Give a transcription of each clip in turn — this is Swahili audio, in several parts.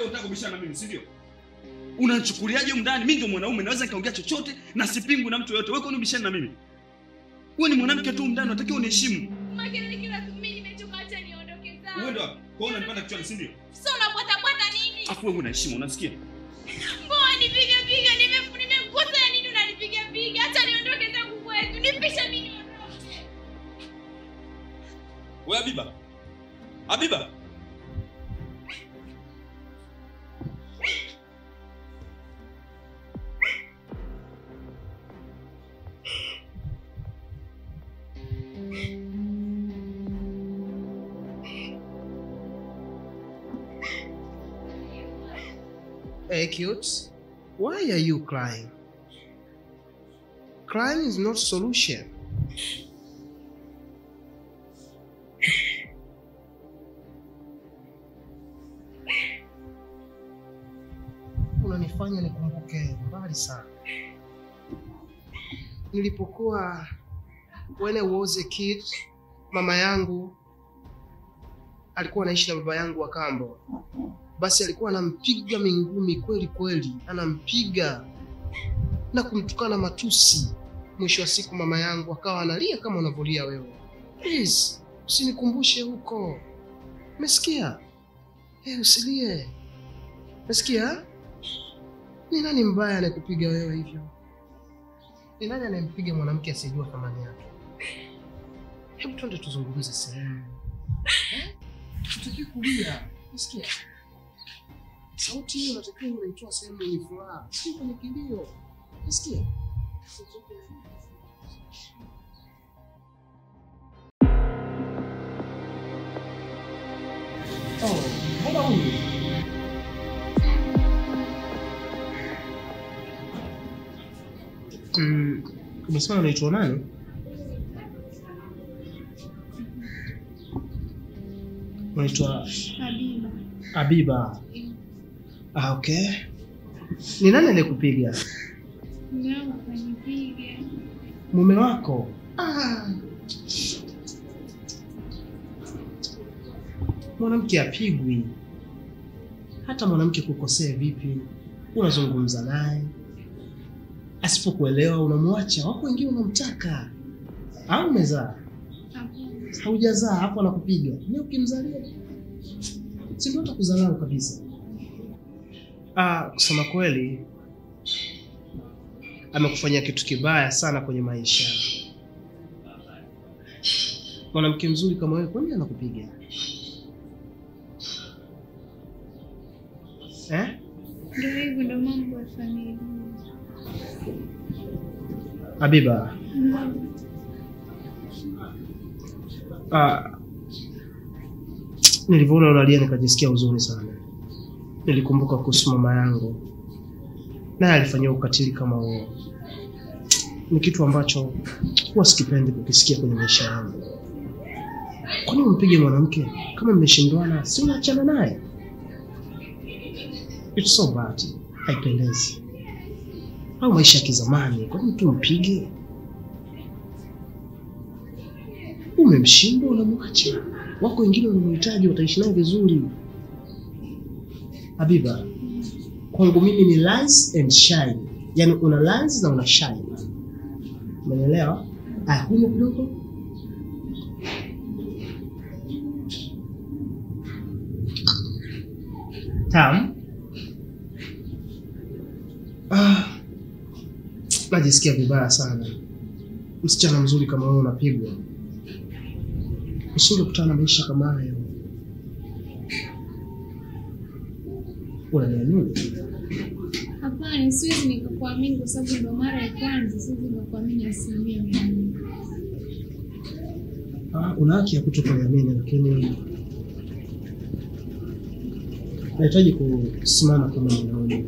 wewe unataka kubishana na mimi, si ndio? Unanichukuliaje ndani? Mimi ndio mwanaume, naweza nikaongea chochote na sipingwi na mtu yote. Wewe kwani ubishana na mimi? Wewe ni mwanamke tu ndani, unatakiwa uniheshimu. Makelele kila siku, mimi nimechoka, acha niondoke zangu. Wewe ndio hapo. Kwa hiyo unanipanda kichwani, si ndio? Sio unapata nini? Afu wewe unaheshimu, unasikia? Mbona nipiga nimekukosa nini unanipiga? Acha niondoke zangu kwetu. Nipisha mimi niondoke. Wewe Habiba. Habiba. Hey, cute. Why are you crying? Crying is not a solution. Unanifanya nikumbuke mbali sana. Nilipokuwa when I was a kid, mama yangu alikuwa anaishi na baba yangu wa kambo. Basi alikuwa anampiga mingumi kweli, anampiga na kumtukana matusi. Mwisho wa siku mama yangu akawa analia kama unavolia wewe. Please, usinikumbushe huko. Umesikia? Usilie. Umesikia? Ni nani mbaya anayekupiga wewe hivyo? Ni nani anayempiga mwanamke asiyejua thamani yake? Hebu twende tuzungumze sehemu. Tutaki kulia. Umesikia? Sauti hiyo unatakiwa unaitoa sehemu yenye furaha, si kwenye kilio. Unasikia? Mbona huyu? Umesema unaitwa nani? Unaitwa Habiba. Habiba. Okay. Ni nani aliyekupiga? Mume wangu kanipiga. Mume wako? Mwanamke apigwi. Hata mwanamke kukosea vipi, unazungumza naye. Asipokuelewa unamwacha, wako wengine unamtaka. Au umezaa? Haujazaa, hapo anakupiga. Ni ukimzalia. Si ndio atakudharau kabisa. Kusema kweli amekufanyia kitu kibaya sana kwenye maisha. Mwanamke mzuri kama wewe kwani anakupiga? Ndio hivyo, ndio mambo ya familia. Habiba. Nilivyoona unalia nikajisikia huzuni sana. Nilikumbuka kuhusu mama yangu. Naye alifanyia ukatili kama huo. Ni kitu ambacho huwa sikipendi kukisikia kwenye maisha yangu. Kwani umpige mwanamke? Kama mmeshindwana, si unaachana naye? It's so bad. Haipendezi. Au maisha ya kizamani, kwani mtu mpige? Umemshinda unamwacha. Wako wengine wanamhitaji, wataishi naye vizuri. Habiba, kwangu mimi ni rise and shine. Yaani una rise na una shine. Umeelewa? Huyo kidogo. Tam. Najisikia vibaya sana. Msichana mzuri kama wewe unapigwa. Usingekutana na maisha kama hayo. Unaniamini? Hapana, siwezi nikakuamini kwa sababu ndio mara ya kwanza, siwezi nikakuamini 100%. Una haki ya kutokuamini, lakini nahitaji kusimama kama mwanaume.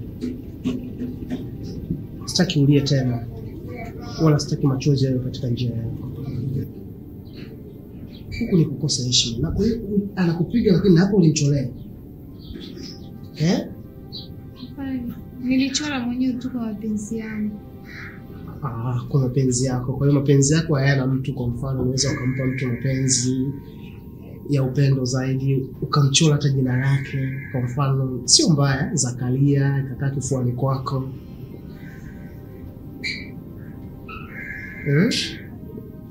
Sitaki ulie tena. Wala sitaki machozi yawe katika njia yako. Huku ni kukosa heshima. Na kwa hiyo anakupiga lakini hapo ulimcholea. Hapana. Nilichora mwenyewe tu kwa mapenzi yangu. Kwa mapenzi yako. Kwa hiyo mapenzi yako hayana mtu, kwa mfano unaweza ukampa mtu mapenzi ya upendo zaidi, ukamchora hata jina lake, kwa mfano sio mbaya, Zakaria, ikakaa kifuani kwako.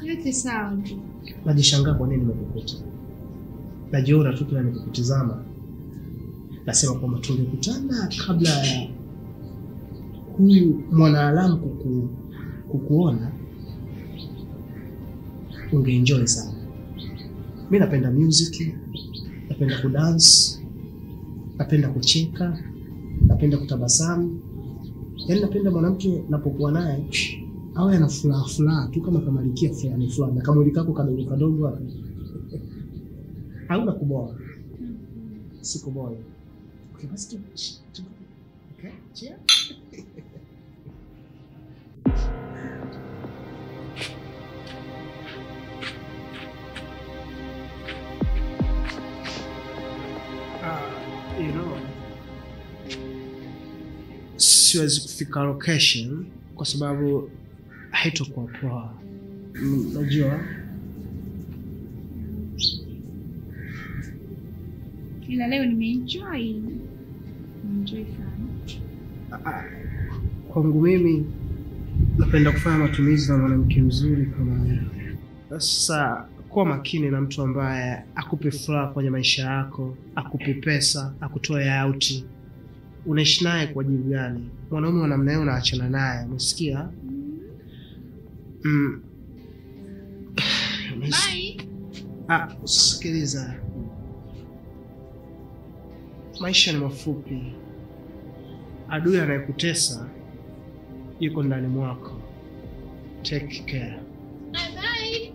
Yote sawa tu. Najishangaa kwa nini nimekukuta. Najiona tu kila nikikutizama nasema kwamba tungekutana kabla ya huyu mwanaalamu kukuona, ungeenjoy sana. Mimi napenda music, napenda kudance, napenda kucheka, napenda kutabasamu. Yaani napenda mwanamke napokuwa naye awe ana furaha tu kama kamalikia fulani fulani, kama ulikako kadogo hapo. Hauna kuboa. Sikuboa. Okay, basi tu. Okay, cheers. You know, siwezi kufika location kwa sababu haitakuwa poa. Unajua? Ila leo nimeenjoy sana. Kwangu mimi napenda kufanya matumizi na mwanamke mzuri kama wewe. Sasa kuwa makini na mtu ambaye akupe furaha kwenye maisha yako, akupe pesa, akutoe out. Unaishi naye kwa ajili gani? Mwanaume wa namna hiyo unaachana naye, umesikia? Bye. Sikiliza. Maisha ni mafupi. Adui anayekutesa yuko ndani mwako. Take care. Bye.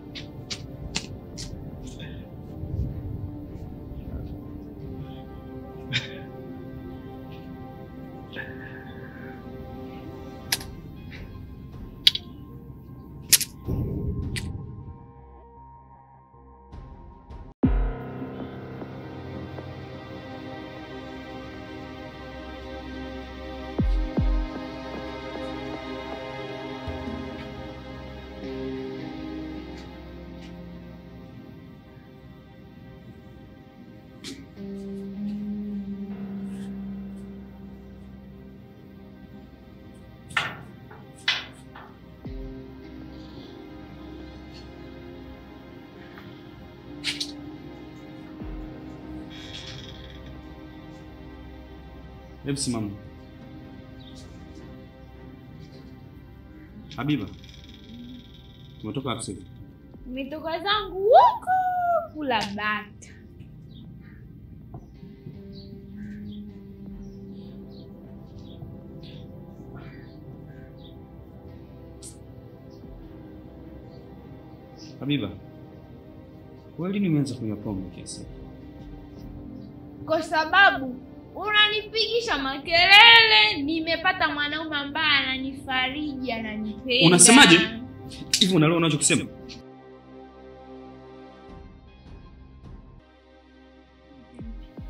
Hebu simama. Habiba. Umetoka wapi sasa? Nimetoka zangu huko kula bata. Habiba. Wewe lini umeanza kunywa pombe kiasi? Kwa sababu unanipigisha makelele, nimepata mwanaume ambaye ananifariji, ananipenda. Unasemaje? Hivi unaelewa unachokisema?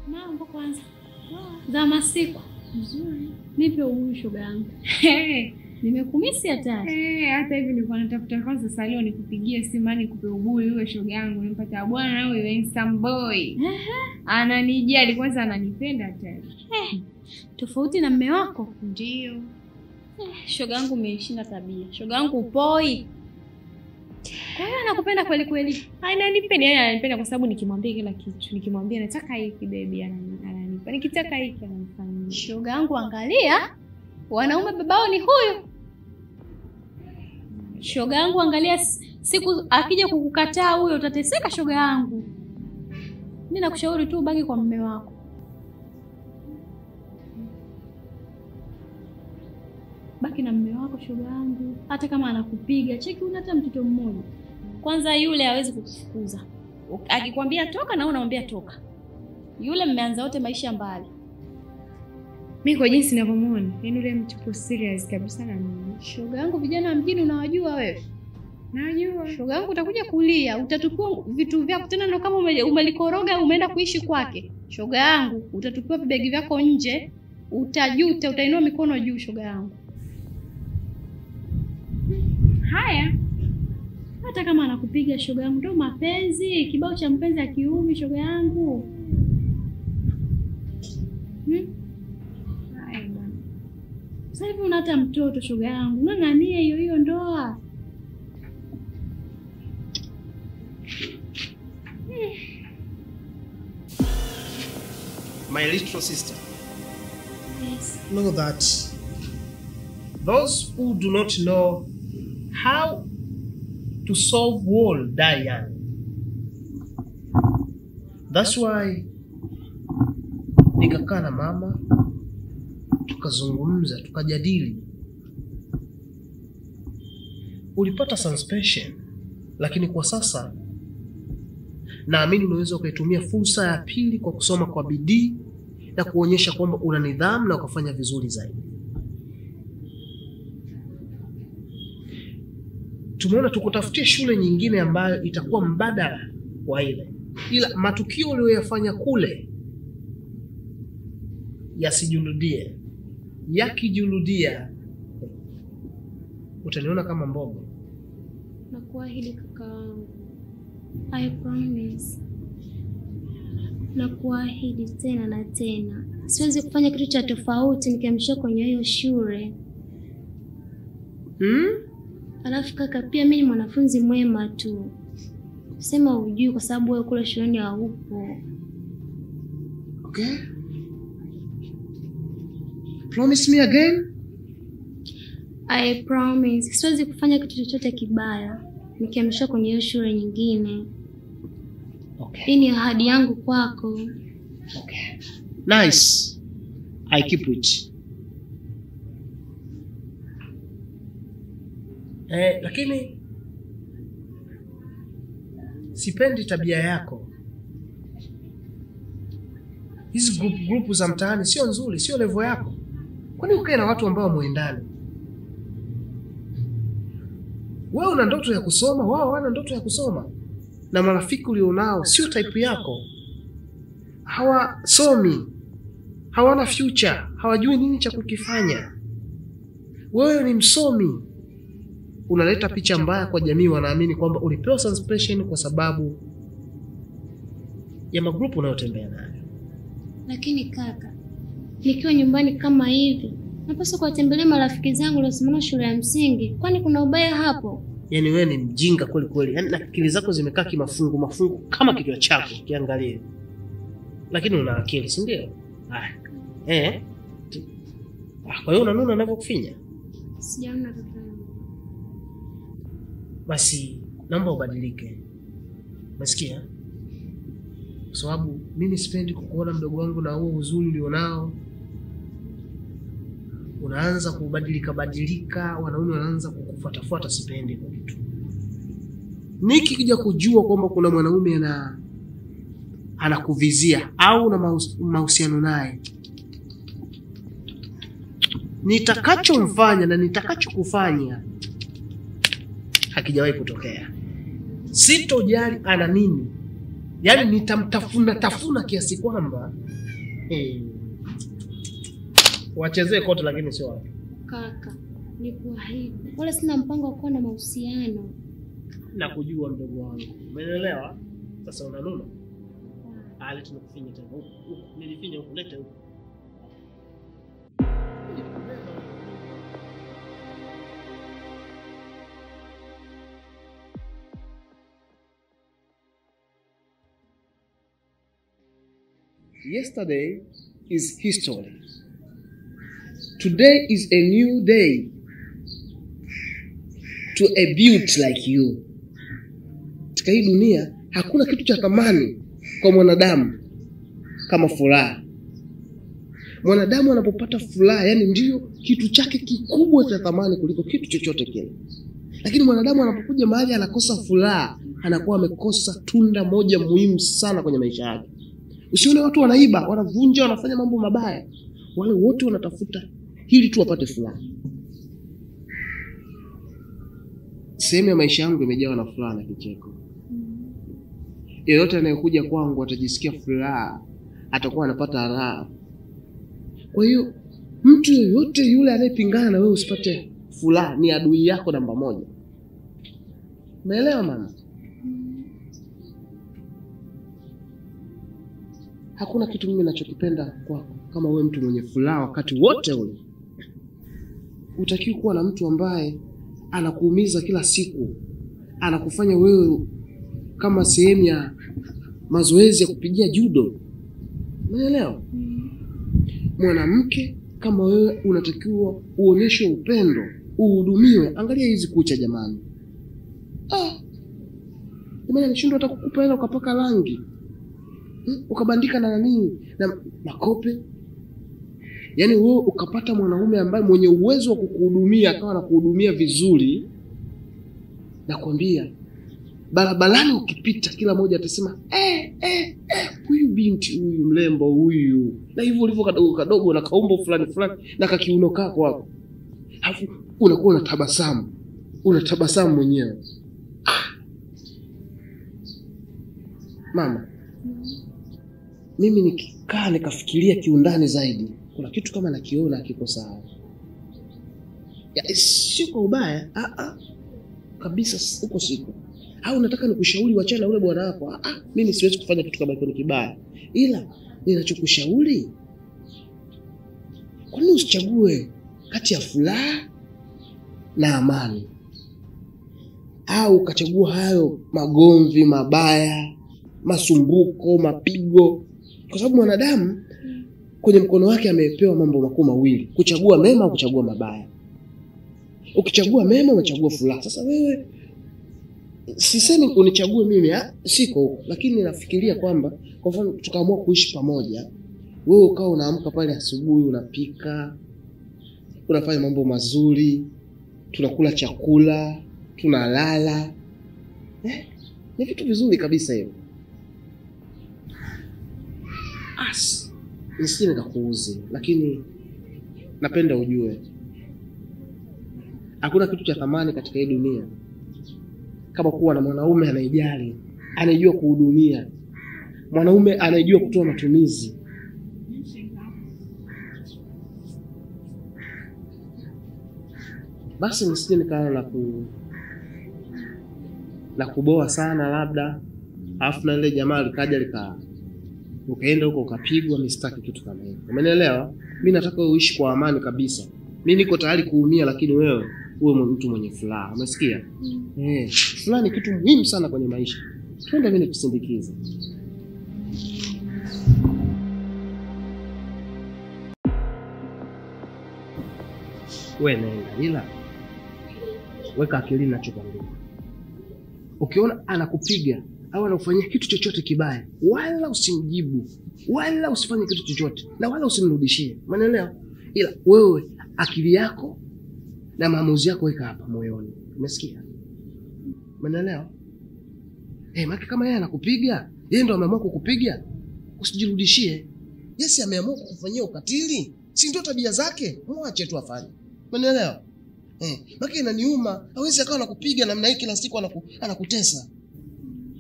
Mambo kwanza. Za masiku. Nzuri. Nipe uhuru shoga yangu. Nimekumisi hatari. Hata hivi nilikuwa natafuta kwanza salio nikupigie simu nikupe ubuyu uwe shoga yangu, nimpata bwana wewe handsome boy. Ananijali kwanza, ananipenda hatari. Tofauti na mume wako? Ndio. Shoga yangu umeshinda tabia. Shoga yangu upoi. Kwa hiyo anakupenda kweli kweli. Ananipenda kwa sababu nikimwambia kila kitu, nikimwambia nataka hiki baby ananipa. Nikitaka hiki ananifanyia. Shoga yangu angalia, wanaume babao ni huyu. Shoga yangu angalia, siku akija kukukataa huyo utateseka shoga yangu. Mimi nakushauri tu ubaki kwa mume wako. Baki na mume wako shoga yangu. Hata kama anakupiga, cheki una hata mtoto mmoja. Kwanza yule hawezi kukufukuza. Akikwambia toka na unamwambia toka. Yule mmeanza wote maisha mbali. Mimi kwa jinsi ninavyomuona, yaani yule mtu yupo serious kabisa na mimi. Shoga yangu vijana wa mjini unawajua wewe? Najua. Shoga yangu utakuja kulia, utatupua vitu vyako tena ndo kama umelikoroga umeenda kuishi kwake. Shoga yangu utatupua vibegi vyako nje, utajuta, utainua mikono juu shoga yangu. Haya. Hata kama anakupiga shoga yangu, ndio mapenzi, kibao cha mpenzi akiumi shoga yangu. Haya bwana. Sasa hivi una hata mtoto shoga yangu. Ng'ang'ania hiyo ndoa. My little sister, Yes. know that those who do not know how to solve war die young. That's why nikakaa na mama tukazungumza, tukajadili. Ulipata suspension, lakini kwa sasa naamini unaweza ukaitumia fursa ya pili kwa kusoma kwa bidii na kuonyesha kwamba una nidhamu na ukafanya vizuri zaidi. Tumeona tukutafutie shule nyingine ambayo itakuwa mbadala wa ile. Ila matukio uliyoyafanya kule yasijurudie. Yakijurudia utaniona kama mbogo. Nakuahidi kakaangu. I promise. Nakuahidi tena na tena. Siwezi kufanya kitu cha tofauti nikiamsha kwenye hiyo shule. Alafu kaka, pia mimi ni mwanafunzi mwema tu. Sema ujui kwa sababu wewe kule shuleni haupo. Okay? Promise me again? I promise. Siwezi kufanya kitu chochote kibaya nikiamsha kwenye hiyo shule nyingine. Okay. Hii ni ahadi yangu kwako. Okay. Nice. I keep it. Lakini sipendi tabia yako. Hizi group za mtaani sio nzuri, sio level yako. Kwani ukae na watu ambao muendani? Wewe una ndoto ya kusoma, wao wana ndoto ya kusoma. Na marafiki ulionao sio type yako. Hawasomi. Hawana future, hawajui nini cha kukifanya. Wewe ni msomi. Unaleta picha mbaya kwa jamii, wanaamini kwamba ulipewa suspension kwa sababu ya magrupu unayotembea nayo. Lakini kaka, nikiwa nyumbani kama hivi, napaswa kuwatembelea marafiki zangu waliosimama shule ya msingi. Kwani kuna ubaya hapo? Yaani wewe ni mjinga kweli kweli. Yaani akili zako zimekaa kimafungu kama kichwa chako kiangalie. Lakini una akili, si ndio? Kwa hiyo unanuna ninavyokufinya? Sijaona kaka. Basi naomba ubadilike. Unasikia? Kwa sababu mimi sipendi kukuona mdogo wangu na huo uzuri ulionao unaanza kubadilika, wanaume wanaanza kukufuatafuata, sipendi kwa kitu. Nikija kujua kwamba kuna mwanaume anakuvizia au na mahusiano naye, nitakachomfanya na nitakachokufanya hakijawahi kutokea. Sitojali ana nini. Yaani nitamtafuna kiasi kwamba wachezee kote, lakini sio wapi. Kaka, nikuahidi. Wala sina mpango wa kuwa na mahusiano. Na kujua mdogo wangu. Umeelewa? Sasa unanuna. Leta nikufinya tena huko. Nilifinya huko, leta huko. Yesterday is history. Today is a new day to a beauty like you. Katika hii dunia hakuna kitu cha thamani kwa mwanadamu kama furaha. Mwanadamu anapopata furaha, yani ndio kitu chake kikubwa cha thamani kuliko kitu chochote kile. Lakini mwanadamu anapokuja mahali anakosa furaha, anakuwa amekosa tunda moja muhimu sana kwenye maisha yake. Usione watu wanaiba, wanavunja, wanafanya mambo mabaya. Wale wote wanatafuta hili tu wapate furaha. Sehemu ya maisha yangu imejawa na furaha na kicheko. Yeyote anayekuja kwangu atajisikia furaha, atakuwa anapata raha. Kwa hiyo mtu yeyote yule anayepingana na wewe usipate furaha ni adui yako namba moja. Umeelewa mama? Hakuna kitu mimi ninachokipenda kwako kama wewe mtu mwenye furaha wakati wote ule. Utakiwa kuwa na mtu ambaye anakuumiza kila siku, anakufanya wewe kama sehemu ya mazoezi ya kupigia judo. Umeelewa? Mwanamke kama wewe unatakiwa uonyeshe upendo, uhudumiwe. Angalia hizi kucha jamani. Jamani nishindwa hata kukupa hela ukapaka rangi. Ukabandika na nani na makope. Yaani wewe ukapata mwanaume ambaye mwenye uwezo wa kukuhudumia, akawa anakuhudumia vizuri. Nakwambia barabarani ukipita kila mmoja atasema huyu binti huyu mlembo huyu. Na hivyo ulivyo kadogo kadogo na kaumbo fulani fulani na kakiuno kako hapo. Alafu unakuwa unatabasamu. Unatabasamu mwenyewe. Mama, mimi nikikaa nikafikiria kiundani zaidi, kuna kitu kama nakiona kiko sawa. Sio kwa ubaya, kabisa uko siku. Au nataka nikushauri wachana na ule bwana wako. Mimi siwezi kufanya kitu kama hicho ni kibaya. Ila ninachokushauri, kwa nini usichague kati ya furaha na amani? Au ukachagua hayo magomvi mabaya, masumbuko, mapigo? Kwa sababu mwanadamu kwenye mkono wake amepewa mambo makuu mawili, kuchagua mema au kuchagua mabaya. Ukichagua mema unachagua furaha. Sasa wewe, sisemi unichague mimi, siko huko, lakini ninafikiria kwamba kwa mfano tukaamua kuishi pamoja, wewe ukao unaamka pale asubuhi unapika, unafanya mambo mazuri, tunakula chakula, tunalala. Ni vitu vizuri kabisa hivyo. Nisije nikakuuzi, lakini napenda ujue hakuna kitu cha thamani katika hii dunia kama kuwa na mwanaume anayejali, anayejua kuhudumia, mwanaume anayejua kutoa matumizi. Basi nisije nikaanza na kuboa sana labda, alafu na ile jamaa likaja ukaenda huko ukapigwa. Mistaki kitu kama hiyo. Umeelewa? Mimi nataka wewe uishi kwa amani kabisa. Mimi niko tayari kuumia, lakini wewe uwe mtu mwenye furaha. Umesikia? Furaha ni kitu muhimu sana kwenye maisha. Twende mimi nikusindikize. Wewe nenda, ila weka akili ninachokwambia. Ukiona anakupiga au anakufanyia kitu chochote kibaya, wala usimjibu, wala usifanye kitu chochote, na wala usimrudishie. Umeelewa? Ila wewe akili yako na maamuzi yako weka hapa moyoni. Umesikia? Umeelewa? Maki kama yeye anakupiga, yeye ndo ameamua kukupiga, usijirudishie. Yes, ameamua kukufanyia ukatili, si ndio tabia zake? Muache tu afanye. Umeelewa? Maki inaniuma, hawezi akawa anakupiga namna hii kila siku, anakutesa.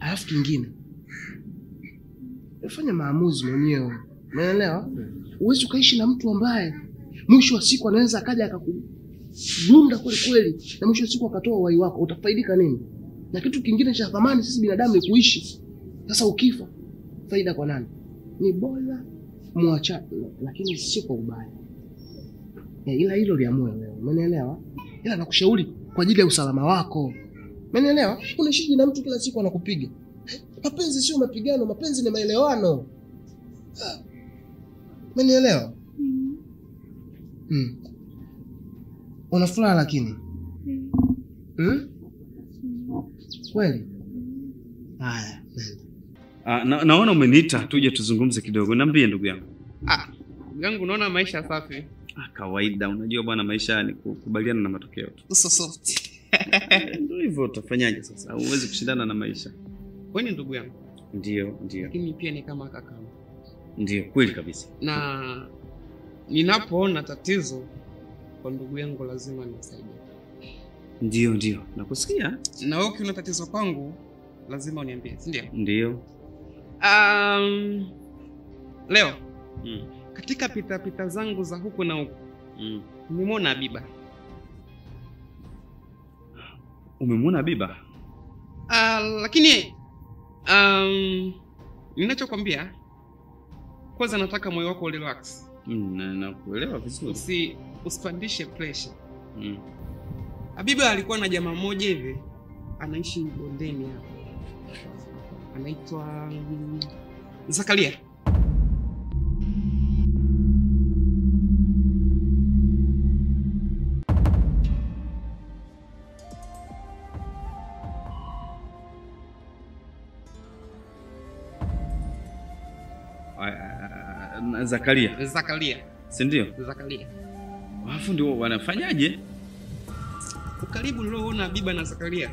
Alafu kingine, ufanye maamuzi mwenyewe. Umeelewa? Uwezi ukaishi na mtu ambaye mwisho wa siku anaweza akaja akakugunda kweli kweli, na mwisho wa siku akatoa uhai wako. Utafaidika nini? Na kitu kingine cha thamani sisi binadamu ni kuishi. Sasa ukifa, faida kwa nani? Ni bora muacha, lakini sio kwa ubaya. Ila hilo liamue wewe. Umeelewa? Ila nakushauri kwa ajili ya usalama wako. Umeelewa? Unaishi na mtu kila siku anakupiga. Mapenzi sio mapigano, mapenzi ni maelewano. Umeelewa? Unafuraha lakini? Kweli? Haya. Naona umeniita tuje tuzungumze kidogo. Niambie ndugu yangu. Ndugu yangu, unaona maisha safi? Kawaida, unajua bwana, maisha ni kukubaliana na matokeo tu. Uso soft. Ndio hivyo, utafanyaje sasa? Huwezi kushindana na maisha. Kwani ndugu yangu? Ndio. Lakini pia ni kama kaka. Ndio, kweli kabisa. Na ninapoona tatizo kwa ndugu yangu lazima nisaidie. Ndio, nakusikia. Na wewe ukiona tatizo kwangu lazima uniambie, si ndio? Ndio. Leo katika pita zangu za huku na huku nimeona Habiba. Umemwona Habiba? Lakini ninachokwambia kwanza nataka moyo wako relax. Nakuelewa vizuri. Usipandishe pressure. Habiba alikuwa na jamaa mmoja hivi anaishi bondeni hapa. Anaitwa Zakaria. Zakaria. Si ndio? Zakaria. Alafu ndio wanafanyaje? Ukaribu nilioona Habiba na Zakaria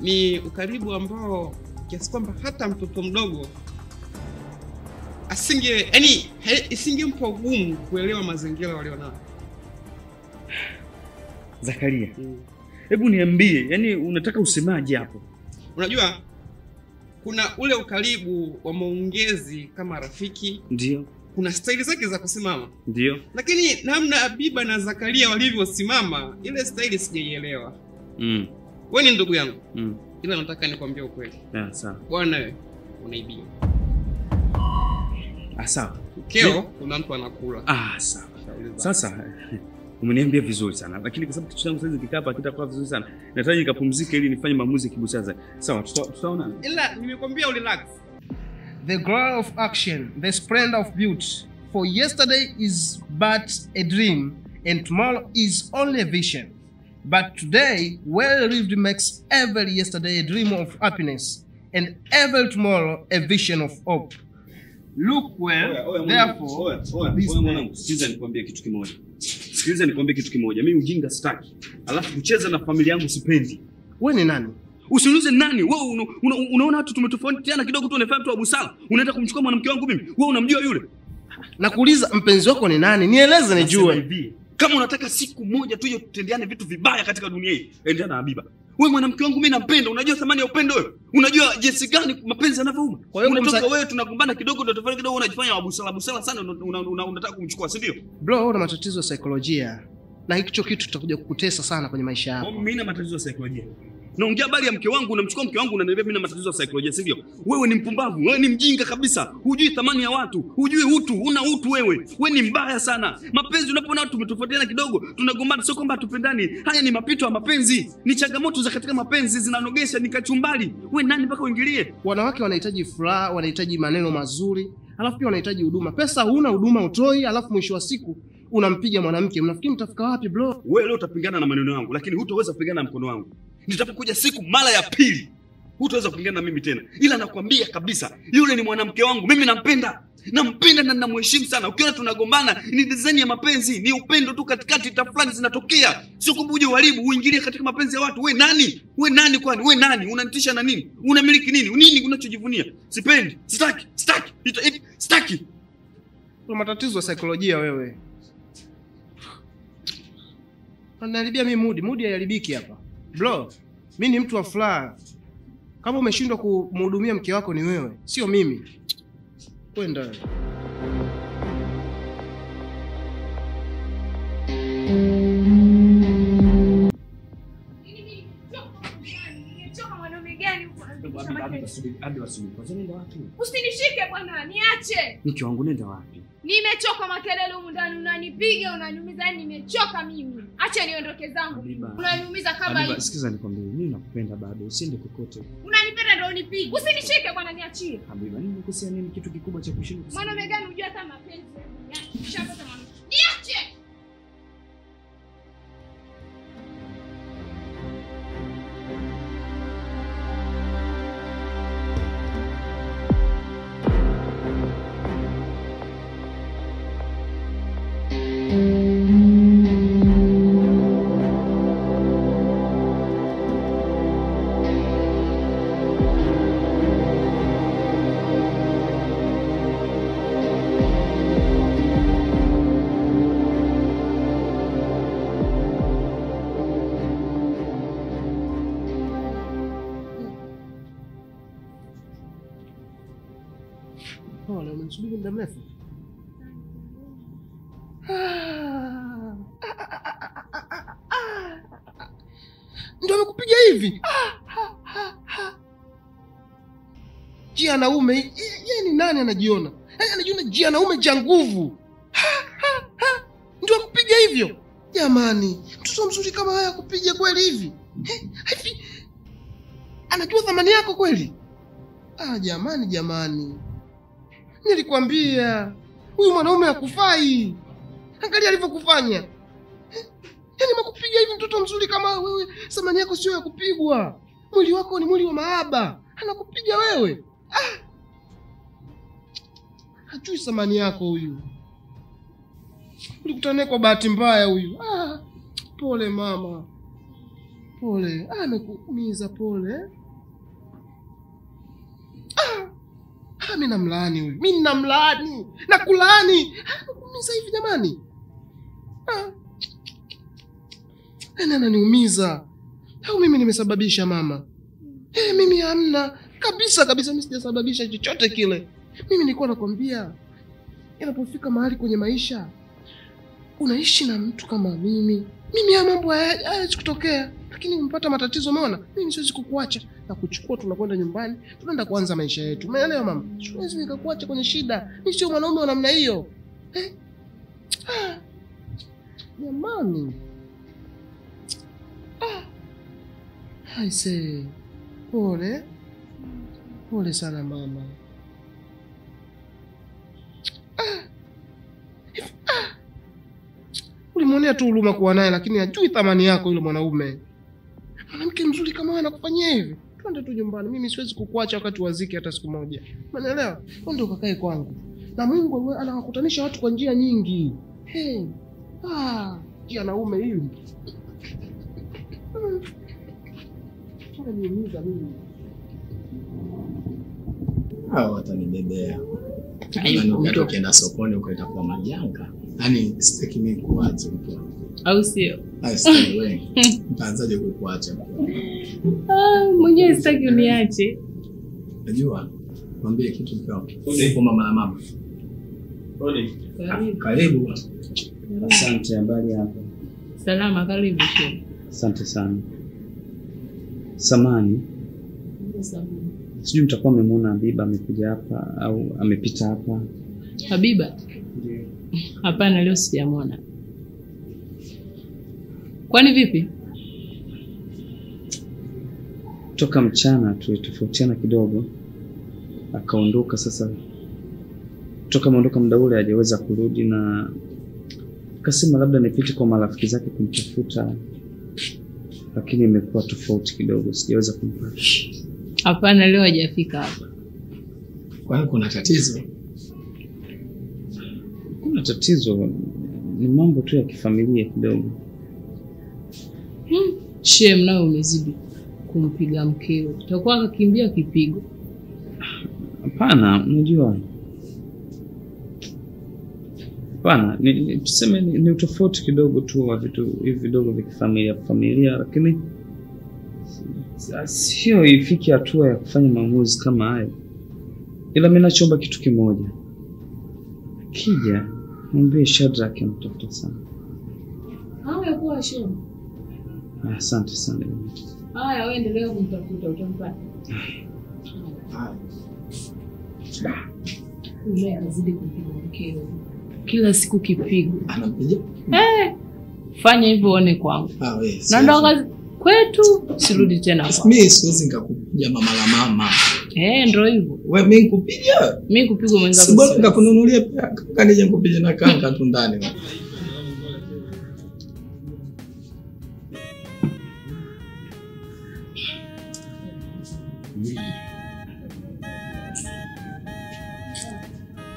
ni ukaribu ambao kiasi kwamba hata mtoto mdogo isingempa ugumu kuelewa mazingira walionao. Zakaria. Hebu niambie, yani unataka usemaje hapo? Unajua kuna ule ukaribu wa maongezi kama rafiki. Ndio. Kuna staili zake za kusimama. Ndio. Lakini namna Habiba na Zakaria walivyosimama, ile staili sijaielewa. Wewe ni ndugu yangu. Ila nataka nikwambie ukweli. Sawa. Bwana wewe unaibia. Sawa. Keo kuna mtu anakula. Sawa. Sasa umeniambia vizuri sana, lakini kwa sababu kitu changu sasa kikaa hapa kitakuwa vizuri sana. Nataka nikapumzike ili nifanye maamuzi kibusara. Sawa, tutaona. Ila nimekwambia relax. The glory of action, the splendor of beauty. For yesterday is but a dream, and tomorrow is only a vision. But today, well lived makes every yesterday a dream of happiness, and every tomorrow a vision of hope. Look well, therefore, Sikiliza nikwambie kitu kimoja. Mimi ujinga sitaki. Alafu kucheza na familia yangu sipendi. Wewe ni nani? Usiniulize nani. Wewe unaona watu tumetofautiana kidogo tu, unafanya mtu wa busara. Unaenda kumchukua mwanamke wangu mimi. Wewe unamjua yule? Nakuuliza mpenzi wako ni nani? Nieleze nijue. Kama unataka siku moja tu hiyo tutendeane vitu vibaya katika dunia hii, endana na Habiba. Wewe mwanamke wangu mimi nampenda. Unajua thamani ya upendo wewe? Unajua jinsi gani mapenzi yanavyouma? Kwa hiyo unatoka wewe tunagombana kidogo ndio tofauti kidogo, unajifanya wa busara sana, unataka kumchukua, si ndio? Bro, wewe una matatizo ya saikolojia. Na hicho kitu tutakuja kukutesa sana kwenye maisha yako. Mimi nina matatizo ya saikolojia. Naongea habari ya mke wangu, unamchukua mke wangu unaniambia mimi na matatizo ya saikolojia, si ndio? Wewe ni mpumbavu, wewe ni mjinga kabisa. Hujui thamani ya watu, hujui utu, una utu wewe. Wewe ni mbaya sana. Mapenzi unapoona watu tumetofautiana kidogo, tunagombana, sio kwamba hatupendani. Haya ni mapito ya mapenzi. Ni changamoto za katika mapenzi zinanogesha, ni kachumbali. Wewe nani mpaka uingilie? Wanawake wanahitaji furaha, wanahitaji maneno mazuri, alafu pia wanahitaji huduma. Pesa huna, huduma utoi, alafu mwisho wa siku unampiga mwanamke. Mnafikiri mtafika wapi bro? Wewe leo utapingana na maneno yangu, lakini hutaweza kupingana na mkono wangu. Nitapokuja siku mara ya pili, hutaweza kupingana na mimi tena. Ila nakwambia kabisa, yule ni mwanamke wangu, mimi nampenda. Nampenda na ninamheshimu sana. Ukiona tunagombana, ni design ya mapenzi, ni upendo tu katikati, tafulani zinatokea. Sio kwamba uje uharibu, uingilie katika mapenzi ya watu. Wewe nani? Wewe nani kwani? Wewe nani? Unanitisha na nini? Unamiliki nini? Nini unachojivunia? Sipendi. Sitaki. Una matatizo ya saikolojia wewe. Unaniharibia mimi mood haiharibiki hapa. Bro, mimi ni mtu wa furaha. Kama umeshindwa kumhudumia mke wako ni wewe, sio mimi. Kwenda. Usinishike bwana, niache. Mke wangu nenda wapi? Nimechoka makelele humu ndani, unanipiga, unaniumiza, nimechoka mimi. Acha niondoke zangu. Unaniumiza kama hivi. Sikiza nikwambie, mimi nakupenda bado, usiende kokote. Unanipenda ndio unipige. Usinishike bwana, niachie. Habiba, mimi nikosea nini kitu kikubwa cha kushinda? Mwanaume gani unajua hata mapenzi? Shapata mwanaume. Niache. Pole, umemsubiri muda mrefu. Ndio amekupiga hivi. jianaume. Yeye ni nani anajiona? Yaani anajiona jianaume cha nguvu. Ndio akupiga hivyo. Jamani, mtoto mzuri kama wewe akupiga kweli hivi? Hivi anajua thamani yako kweli? Jamani. Nilikwambia huyu mwanaume hakufai. Angalia alivyokufanya. Yaani makupiga hivi mtoto mzuri kama wewe, thamani yako sio ya kupigwa. Mwili wako ni mwili wa mahaba. Anakupiga wewe. Hajui thamani yako huyu. Ulikutana kwa bahati mbaya huyu. Pole mama. Pole. Amekuumiza pole. Mimi namlaani huyu. Mimi namlaani. Nakulaani. Amekuumiza hivi jamani. Ananiumiza. Au mimi nimesababisha mama? Mimi hamna. Kabisa mimi sijasababisha chochote kile. Mimi nilikuwa nakwambia inapofika mahali kwenye maisha unaishi na mtu kama mimi ya mambo haya kutokea, lakini umpata matatizo umeona? Mimi siwezi kukuacha na kuchukua, tunakwenda nyumbani, tunaenda kuanza maisha yetu. Umeelewa mama? Siwezi nikakuacha kwenye shida. Mimi sio mwanaume wa namna hiyo. Jamani. Aise. Pole sana mama. Ulimwonea tu huruma kuwa naye, lakini hajui thamani yako yule mwanaume. Mwanamke mzuri kama wewe anakufanyia hivi. Twende tu nyumbani. Mimi siwezi kukuacha wakati waziki hata siku moja. Umeelewa? Twende ukakae kwangu. Na Mungu anawakutanisha watu kwa njia nyingi. Njia naume hili. Niumiza mimi. Watanibebea. Yaani ukienda sokoni ukaenda kwa majanga. Yaani sitaki mimi kuacha mtu. Au sio? Sitaki wewe. Mtaanzaje kukuacha mtu? Mwenyewe sitaki uniache. Najua. Mwambie kitu mkao. Uko mama na mama. Karibu. Asante, habari yako? Salama, karibu shehe. Asante sana. Samani. Sijui mtakuwa mmemwona Habiba amekuja hapa au amepita hapa. Habiba? Ndiyo. Hapana, leo sijamwona. Kwani vipi? Toka mchana tulitofautiana kidogo. Akaondoka sasa. Toka ameondoka muda ule hajaweza kurudi na akasema labda nipite kwa marafiki zake kumtafuta. Lakini imekuwa tofauti kidogo, sijaweza kumpata. Hapana, leo hajafika hapa. Kwani kuna tatizo? Kuna tatizo, ni mambo tu ya kifamilia kidogo. Shem, nao umezidi kumpiga mkeo. Utakuwa akakimbia kipigo. Hapana, unajua. Hapana, tuseme ni utofauti kidogo tu wa vitu hivi vidogo vya kifamilia, lakini sio ifiki hatua ya kufanya maamuzi kama hayo. Ila mimi nachoomba kitu kimoja. Kija, mwambie Shadrack amtafuta sana. Haya kwa Shem. Asante sana. Haya, wewe endelea kumtafuta, utampata. Yule anazidi kumpiga mkeo. Kila siku kipigo. Anampiga? Fanya hivyo uone kwangu. Wewe. Na ndo kwetu sirudi tena kwa. Mimi siwezi nikakupiga mama la mama. Ndio hivyo. Wewe mimi nikupiga? Mimi kupigwa mwenzako. Sibona nikakununulia kaka nije nikupiga na kanga tu ndani.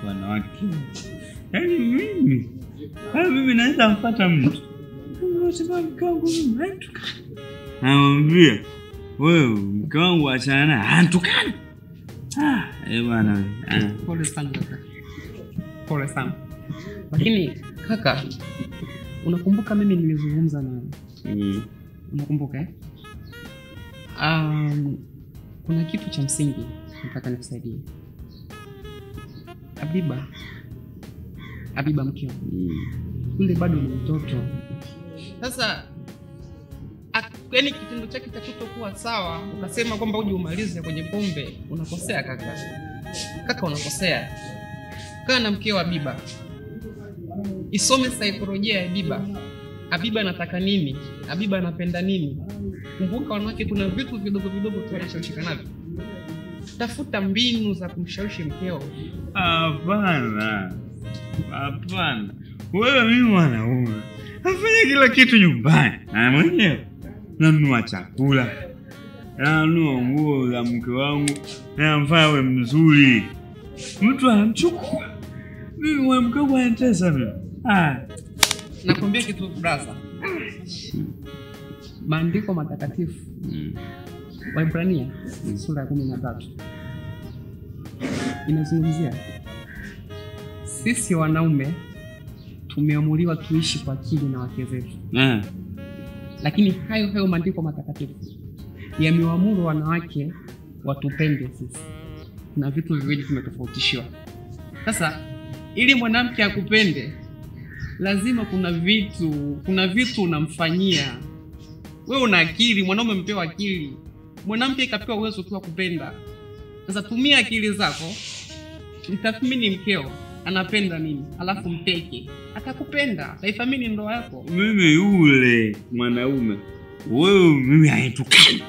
Wanawake. Yaani mimi naweza mpata mtu. Unasema mkangu mimi antukana. Anamwambia, wewe mke wangu achana naye, antukana. Bwana. Pole sana kaka. Pole sana. Lakini kaka, unakumbuka mimi nilizungumza na unakumbuka kuna kitu cha msingi nataka nikusaidie. Habiba mkeo. Yule bado ni mtoto. Sasa Yaani kitendo chake cha kutokuwa sawa, ukasema kwamba uje umalize kwenye pombe, unakosea kaka. Kaka unakosea. Kaa na mkeo wa Habiba. Isome saikolojia ya Habiba. Habiba anataka nini? Habiba anapenda nini? Kumbuka wanawake kuna vitu vidogo vidogo tunashawishika navyo. Tafuta mbinu za kumshawishi mkeo. Hapana. Wewe mimi mwanaume. Nafanya kila kitu nyumbani. Na mwenyewe nanunua chakula. Nanunua nguo za mke wangu. Namfanya awe mzuri. Mtu anamchukua. Mimi mwanamke wangu anatesa mimi. Nakwambia kitu brother. Maandiko matakatifu. Waebrania sura ya 13. Inazungumzia sisi wanaume tumeamuliwa tuishi kwa akili na wake zetu. Lakini hayo maandiko matakatifu yamewaamuru wanawake watupende sisi. Kuna vitu viwili tumetofautishiwa. Sasa ili mwanamke akupende lazima kuna vitu unamfanyia. Wewe una akili, mwanaume mpewa akili. Mwanamke ikapewa uwezo tu wa kupenda. Sasa tumia akili zako. Mtathmini mkeo anapenda nini, alafu mteke. Atakupenda, ataithamini ndoa yako. Mimi yule mwanaume, wewe mimi haitukani.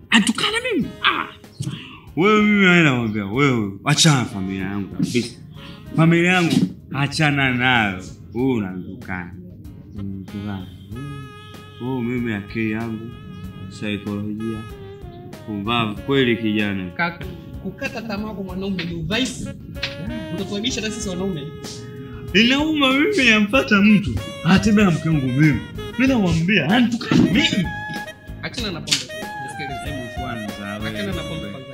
Atukana mimi? Wewe mimi naomba wewe acha familia yangu kabisa. Familia yangu achana nayo. Wewe unatukana. Mimi akili yangu, saikolojia. Kumbavu kweli kijana. Kaka, kukata tamaa kwa mwanaume ni udhaifu. Utakuaibisha hata sisi wanaume. Inauma mimi nampata mtu. Atembea mke wangu mimi. Mimi namwambia anatukana mimi. Achana na pombe. Nisikilize kwanza. Achana na pombe kwanza.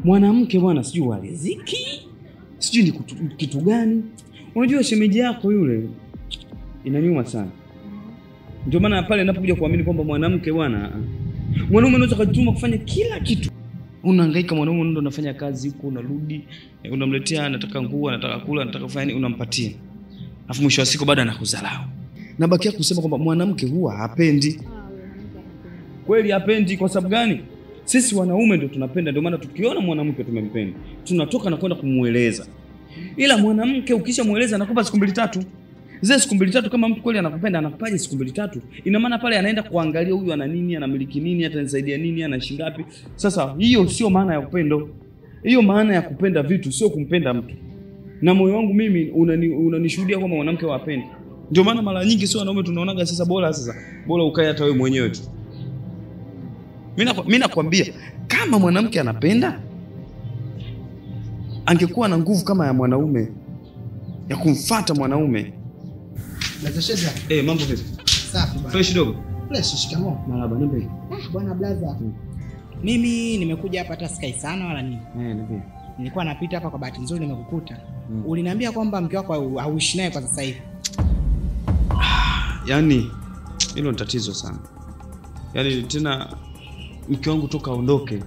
Mwanamke bwana sijui wa riziki, sijui ni kitu gani. Unajua shemeji yako yule inaniuma sana. Ndio maana pale ninapokuja kuamini kwamba mwanamke bwana, mwanaume anaweza kujituma kufanya kila kitu. Unahangaika mwanaume ndio anafanya kazi huko, unarudi, unamletea anataka nguo, anataka kula, anataka kufanya nini, unampatia. Alafu mwisho wa siku bado anakudharau. Nabakia kusema kwamba mwanamke huwa hapendi. Kweli hapendi kwa sababu gani? Sisi wanaume ndio tunapenda, ndio maana tukiona mwanamke tumempenda, tunatoka na kwenda kumueleza. Ila mwanamke ukishamueleza anakupa siku 2-3. Zile siku 2-3 kama mtu kweli anakupenda anakupaje siku 2-3? Ina maana pale anaenda kuangalia huyu ana nini, anamiliki nini, atanisaidia nini, anaishi ngapi. Sasa hiyo sio maana ya upendo. Hiyo maana ya kupenda vitu sio kumpenda mtu. Na moyo wangu mimi unanishuhudia kwamba mwanamke hapendi. Ndio maana mara nyingi sio wanaume tunaonaga sasa bora ukae hata wewe mwenyewe tu. Mimi nakwambia kama mwanamke anapenda angekuwa na nguvu kama ya mwanaume ya kumfuata mwanaume. Natasheza. Mambo vipi? Safi bwana. Fresh dogo. Fresh, shikamoo. Marhaba, niambie. Bwana blaza. Mimi nimekuja hapa hata sikai sana wala nini. Niambie. Nilikuwa napita hapa kwa bahati nzuri nimekukuta. Uliniambia kwamba mke wako hauishi naye kwa sasa hivi. Yaani hilo ni tatizo sana. Yaani tena mke wangu toka aondoke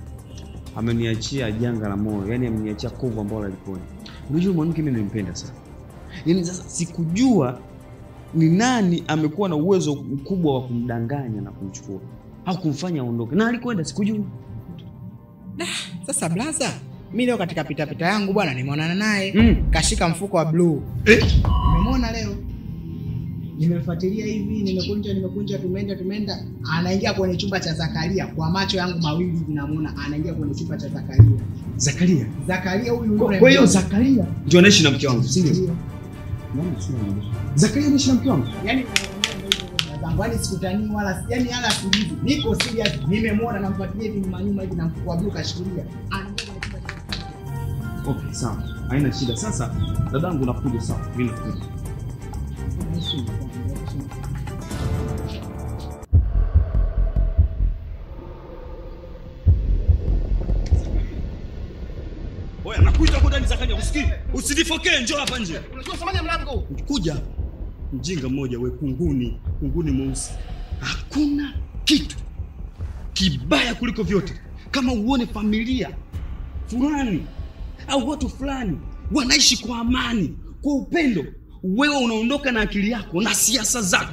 ameniachia janga la moyo. Yaani ameniachia kovu ambalo alipona. Unajua mwanamke mimi nimpenda sana. Yaani sasa sikujua ni nani amekuwa na uwezo mkubwa wa kumdanganya na kumchukua au kumfanya aondoke. Na alikwenda sikujua. Sasa blaza, mimi leo katika pita yangu bwana nimeonana naye. Kashika mfuko wa blue. Nimemwona leo. Nimefuatilia hivi, nimekunja tumeenda. Anaingia kwenye chumba cha Zakaria. Kwa macho yangu mawili hivi namuona anaingia kwenye chumba cha Zakaria. Zakaria huyu yule. Kwa hiyo Zakaria ndio anaishi na mke wangu, si ndio? Zakaria anaishi na mke wangu. Yaani Zangwani sikutani wala hala sijibu. Niko serious, nimemwona namfuatilia hivi nyuma hivi na mfuko wa blue kashikilia. Anaingia kwenye chumba cha Zakaria. Okay, sawa. Haina shida. Sasa dadangu nakuja sawa. Mimi nakuja. Oya, nakuja huko ndani Zakaria, usikii? Usinifokee, njoo hapa nje. Unajua samani ya mlango? Kuja. Mjinga mmoja wewe, kunguni mweusi. Hakuna kitu kibaya kuliko vyote kama uone familia fulani au watu fulani wanaishi kwa amani, kwa upendo. Wewe unaondoka na akili yako na siasa zako,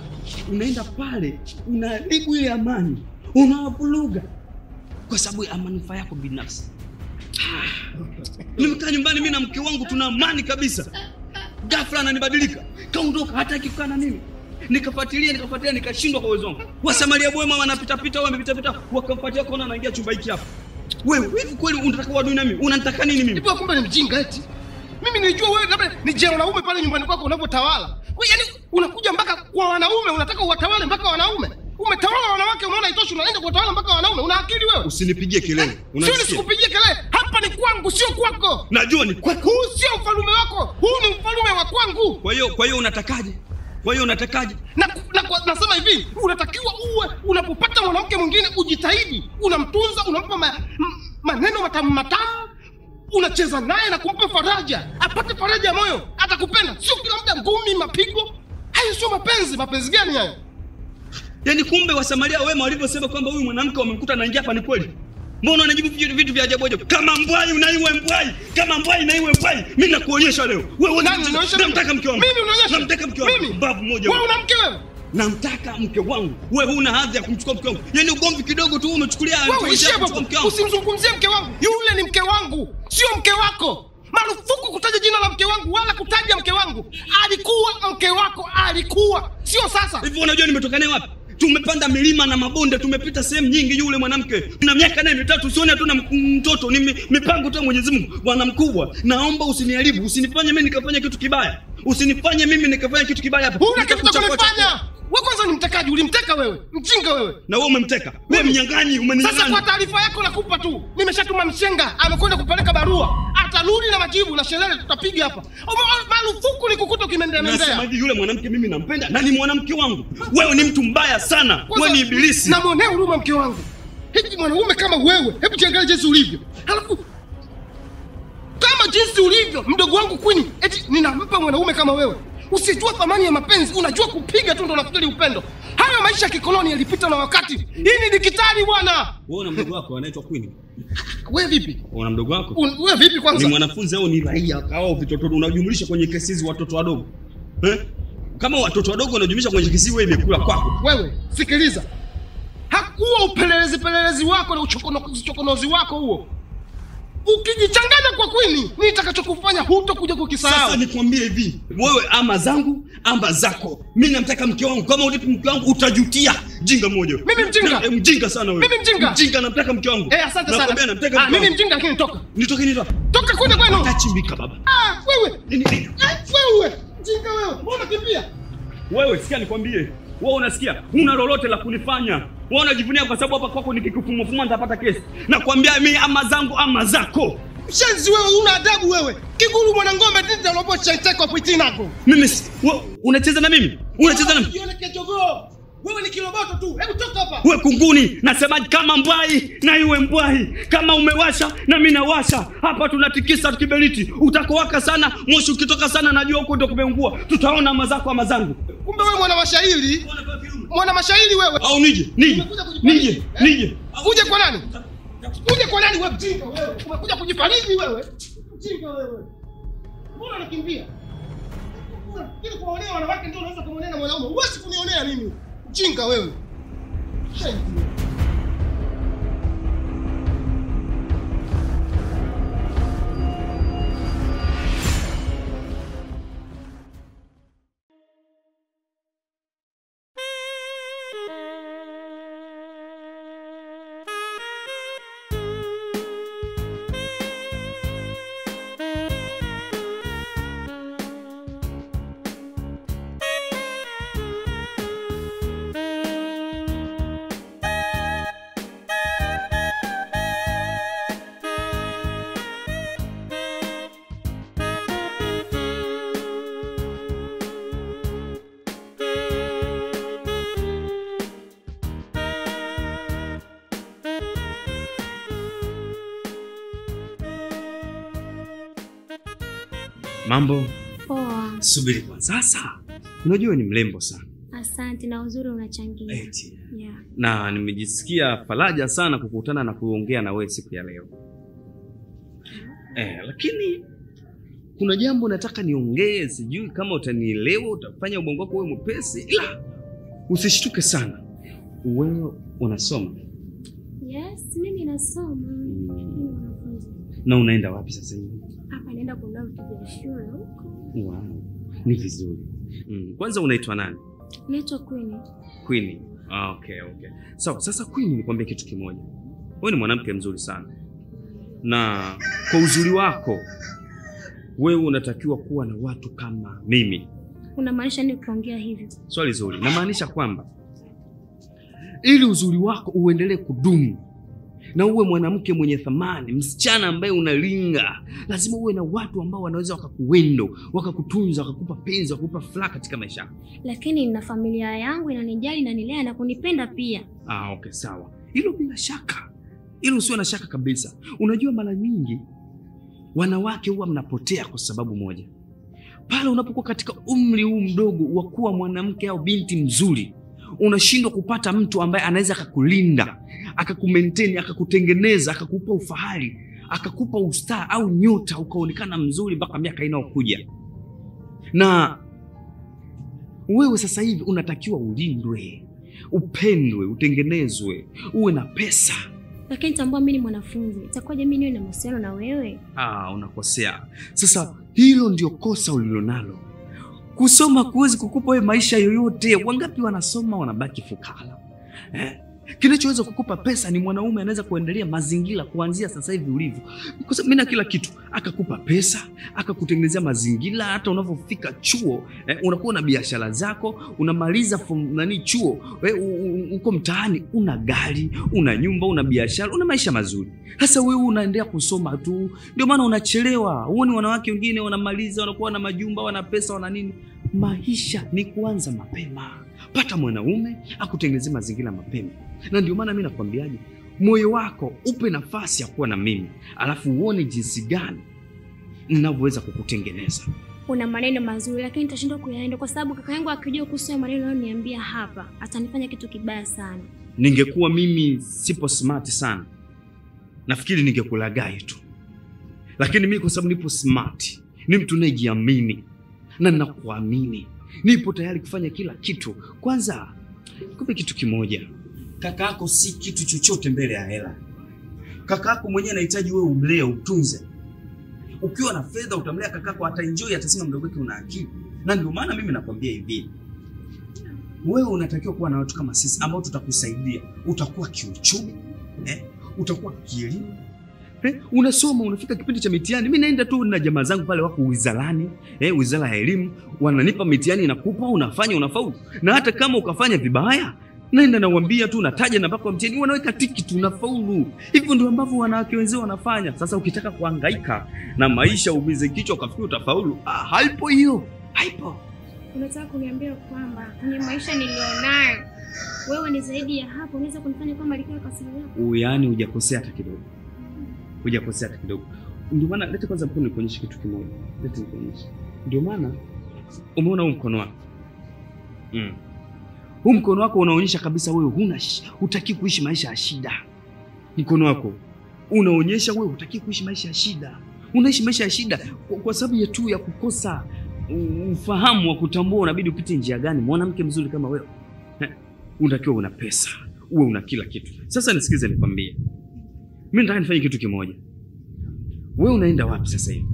unaenda pale unaharibu ile amani, unawavuruga kwa sababu ya manufaa yako binafsi. Nimekaa nyumbani mimi na mke wangu tuna amani kabisa. Ghafla ananibadilika, kaondoka hata kikaa na mimi. Nikafuatilia nikashindwa kwa uwezo wangu. Wasamaria bwema wanapita wamepita wakamfuatia kona anaingia chumba hiki hapa. Wewe hivi kweli unataka wadui na mimi? Unanitaka nini mimi? Ndipo kumbe ni mjinga eti. Mimi nilijua wewe labda ni jeunaume pale nyumbani kwako unapotawala. Wewe yani unakuja mpaka kwa wanaume, unataka uwatawale mpaka wanaume. Umetawala wanawake unaona itoshi unaenda kuwatawala mpaka wanaume. Una akili wewe? Usinipigie kelele. Unasikia? Sio nikupigie kelele. Hapa ni kwangu sio kwako. Najua ni kwako. Huu sio ufalme wako. Huu ni ufalme wa kwangu. Kwa hiyo unatakaje? Nasema hivi, unatakiwa uwe unapopata mwanamke mwingine ujitahidi, unamtunza, unampa maneno matamu, unacheza naye na kumpa faraja, apate faraja ya moyo, atakupenda. Sio kila muda ngumi, mapigo. Hayo sio mapenzi. Mapenzi gani hayo? Yaani kumbe Wasamaria wema walivyosema kwamba huyu mwanamke wamemkuta anaingia hapa ni kweli. Mbona unajibu vitu vya ajabu ajabu? Kama mbwai unaiwe mbwai, kama mbwai naiwe mbwai. Mimi nakuonyesha leo. Wewe unamtaka mke wangu. Mimi unaonyesha. Namtaka mke wangu. Babu mmoja. Wewe una mke wewe? Namtaka mke wangu. Wewe huna hadhi ya kumchukua mke wangu. Yaani ugomvi kidogo tu umechukulia mke wangu. Usimzungumzie mke wangu. Yule ni mke wangu, sio mke wako. Marufuku kutaja jina la mke wangu wala kutaja mke wangu. Alikuwa mke wako, sio sasa. Hivi unajua nimetoka naye wapi? Tumepanda milima na mabonde, tumepita sehemu nyingi. Yule mwanamke na miaka naye 3, usione tu na mtoto, ni mipango tu Mwenyezi Mungu. Bwana mkubwa, naomba usiniharibu, usinifanye mimi nikafanya kitu kibaya. Usinifanye mimi nikafanya kitu kibaya hapa. Huna kitu cha kunifanya. Wewe kwanza ni mtekaji, ulimteka wewe. Mjinga wewe. Na wewe umemteka. Wewe mnyang'anyi, umeninyang'anya. Sasa kwa taarifa yako nakupa tu. Nimeshatuma mshenga, amekwenda kupeleka barua. Atarudi na majibu na sherehe tutapiga hapa. Marufuku nikukuta kimendemendea. Nasema hivi, yule mwanamke mimi nampenda na ni mwanamke wangu. Wewe ni mtu mbaya sana. Wewe ni ibilisi. Namuonea huruma mke wangu. Hivi mwanaume kama wewe, hebu jiangalie jinsi ulivyo. Halafu kama jinsi ulivyo, mdogo wangu Queen, eti ninampa mwanaume kama wewe. Usijua thamani ya mapenzi, unajua kupiga tu ndo unafikiri upendo. Hayo maisha ya kikoloni yalipita na wakati. Hii ni dikitari bwana. Wewe na mdogo wako anaitwa Queen. Wewe vipi? Una mdogo wako? Wewe vipi kwanza? Ni mwanafunzi au ni raia? Au vitoto unajumlisha kwenye kesi hizi watoto wadogo? Kama watoto wadogo wanajumisha kwenye kisiwa imekula kwako. Wewe sikiliza. Hakuwa upelelezi wako na uchokonozi wako huo. Ukijichanganya kwa Queen, nitakachokufanya hutokuja kukisahau. Sasa nikwambie hivi, wewe ama zangu ama zako. Mimi namtaka mke wangu, kama unipi mke wangu utajutia. Jinga moja. Mimi mjinga. Mjinga sana wewe. Mimi mjinga. Mjinga namtaka mke wangu. Asante sana. Mimi mjinga lakini toka. Nitoke nitoka. Toka kwenda kwenu. Utachimbika baba. Wewe. Wewe. Mjinga wewe. Mbona kimbia? Wewe sikia nikwambie. Wewe unasikia? Una lolote la kunifanya. Wewe unajivunia kwa sababu hapa kwako nikikufumufuma nitapata kesi. Nakwambia mimi ama zangu ama zako. Shenzi wewe, una adabu wewe. Kiguru mwana ngombe tete lobo chaiteko hapo itinako. Mimi unacheza na mimi? Unacheza na mimi? Usione kejogoo. Wewe ni kiroboto tu. Hebu toka hapa. Wewe kunguni, nasemaje kama mbwai na iwe mbwai. Kama umewasha na mimi nawasha. Hapa tunatikisa kiberiti. Utakowaka sana, moshi ukitoka sana najua huko ndio kumeungua. Tutaona mazako ama zangu. Kumbe wewe mwana mashairi. Mwana mashairi wewe. Au nije. Uje kwa nani? Uje kwa nani wewe mjinga wewe? Umekuja kujifariji wewe? Mjinga wewe. Mbona unakimbia? Ili kuonea wanawake ndio unaweza kumwonea mwanaume. Huwezi kunionea mimi. Mjinga wewe. Shenzi. Mambo? Poa. Subiri kwanza. Sasa unajua ni mrembo sana. Asante na uzuri unachangia. Eti. Yeah. Na nimejisikia faraja sana kukutana na kuongea na wewe siku ya leo. Lakini kuna jambo nataka niongee, sijui kama utanielewa, utafanya ubongo wako uwe mwepesi, ila usishtuke sana. Wewe unasoma? Yes, mimi nasoma. Na unaenda wapi sasa hivi? Hapa naenda kununua vitu vya shule huko. Wow. Ni vizuri. Kwanza unaitwa nani? Naitwa Queen. Queen. Okay. Sawa, sasa Queen nikwambie kitu kimoja. Wewe ni mwanamke mzuri sana. Na kwa uzuri wako wewe unatakiwa kuwa na watu kama mimi. Unamaanisha nini ukiongea hivyo? Swali zuri. Namaanisha kwamba ili uzuri wako uendelee kudumu na uwe mwanamke mwenye thamani, msichana ambaye unalinga, lazima uwe na watu ambao wanaweza wakakuwendo, wakakutunza, wakakupa penzi, wakakupa furaha katika maisha yako. Lakini nina familia yangu inanijali na nilea na kunipenda pia. Okay, sawa. Hilo bila shaka. Hilo usiwe na shaka kabisa. Unajua mara nyingi wanawake huwa mnapotea kwa sababu moja. Pale unapokuwa katika umri huu mdogo wa kuwa mwanamke au binti mzuri, unashindwa kupata mtu ambaye anaweza akakulinda, akakumaintain, akakutengeneza, akakupa ufahari, akakupa ustaa au nyota ukaonekana mzuri mpaka miaka inayokuja. Na wewe sasa hivi unatakiwa ulindwe, upendwe, utengenezwe, uwe na pesa. Lakini tambua mimi ni mwanafunzi. Itakuwaje mimi niwe na mahusiano na wewe? Unakosea. Sasa hilo ndio kosa ulilonalo. Kusoma kuwezi kukupa wewe maisha yoyote. Wangapi wanasoma wanabaki fukara? Kinachoweza kukupa pesa ni mwanaume anaweza kuendelea mazingira kuanzia sasa hivi ulivyo. Kwa sababu mimi na kila kitu, akakupa pesa, akakutengenezea mazingira, hata unapofika chuo, unakuwa na biashara zako, unamaliza chuo, uko mtaani, una gari, una nyumba, una biashara, una maisha mazuri. Sasa wewe unaendelea kusoma tu, ndio maana unachelewa. Huoni wanawake wengine wanamaliza, wanakuwa na majumba, wana pesa, wana nini? Maisha ni kuanza mapema. Pata mwanaume akutengenezee mazingira mapema. Na ndio maana mimi nakwambiaje, moyo wako upe nafasi ya kuwa na mimi, alafu uone jinsi gani ninavyoweza kukutengeneza. Una maneno mazuri lakini nitashindwa kuyaenda kwa sababu kaka yangu akijua kuhusu maneno anayoniambia hapa, atanifanya kitu kibaya sana. Ningekuwa mimi sipo smart sana, nafikiri ningekulagai tu. Lakini mimi kwa sababu nipo smart, ni mtu najiamini na ninakuamini, Nipo tayari kufanya kila kitu. Kwanza, kumbe kitu kimoja. Kaka yako si kitu chochote mbele ya hela. Kaka yako mwenyewe anahitaji wewe umlee, utunze. Ukiwa na fedha utamlea kaka yako, ataenjoy, atasema mdogo wake una akili. Na ndio maana mimi nakwambia hivi. Wewe unatakiwa kuwa na watu kama sisi ambao tutakusaidia. Utakuwa kiuchumi, utakuwa kielimu. Unasoma, unafika kipindi cha mitihani. Mimi naenda tu na jamaa zangu pale wako wizarani, wizara ya elimu, wananipa mitihani nakupa, unafanya, unafaulu. Na hata kama ukafanya vibaya, naenda nawaambia tu, nataja namba yako mtihani, wanaweka tiki tu, unafaulu. Hivyo ndio ambavyo wanawake wenzao wanafanya. Sasa ukitaka kuhangaika na maisha umize kichwa ukafikiri utafaulu, haipo hiyo. Haipo. Unataka kuniambia kwamba kwenye maisha nilionayo wewe ni zaidi ya hapo, unaweza kunifanya kama likiwa kwa sababu yako? Yaani hujakosea hata kidogo. Hujakosea hata kidogo. Ndio maana leta kwanza mkono nikuonyeshe kitu kimoja. Leta nikuonyeshe. Ndio maana umeona huu mkono wako. Huu mkono wako unaonyesha kabisa wewe hutaki kuishi maisha ya shida. Mkono wako unaonyesha wewe hutaki kuishi maisha ya shida. Unaishi maisha ya shida kwa sababu ya tu ya kukosa ufahamu wa kutambua unabidi upite njia gani. Mwanamke mzuri kama wewe, unatakiwa una pesa, uwe una kila kitu. Sasa nisikize nikwambie. Mimi nataka nifanye kitu kimoja. Wewe unaenda wapi sasa hivi?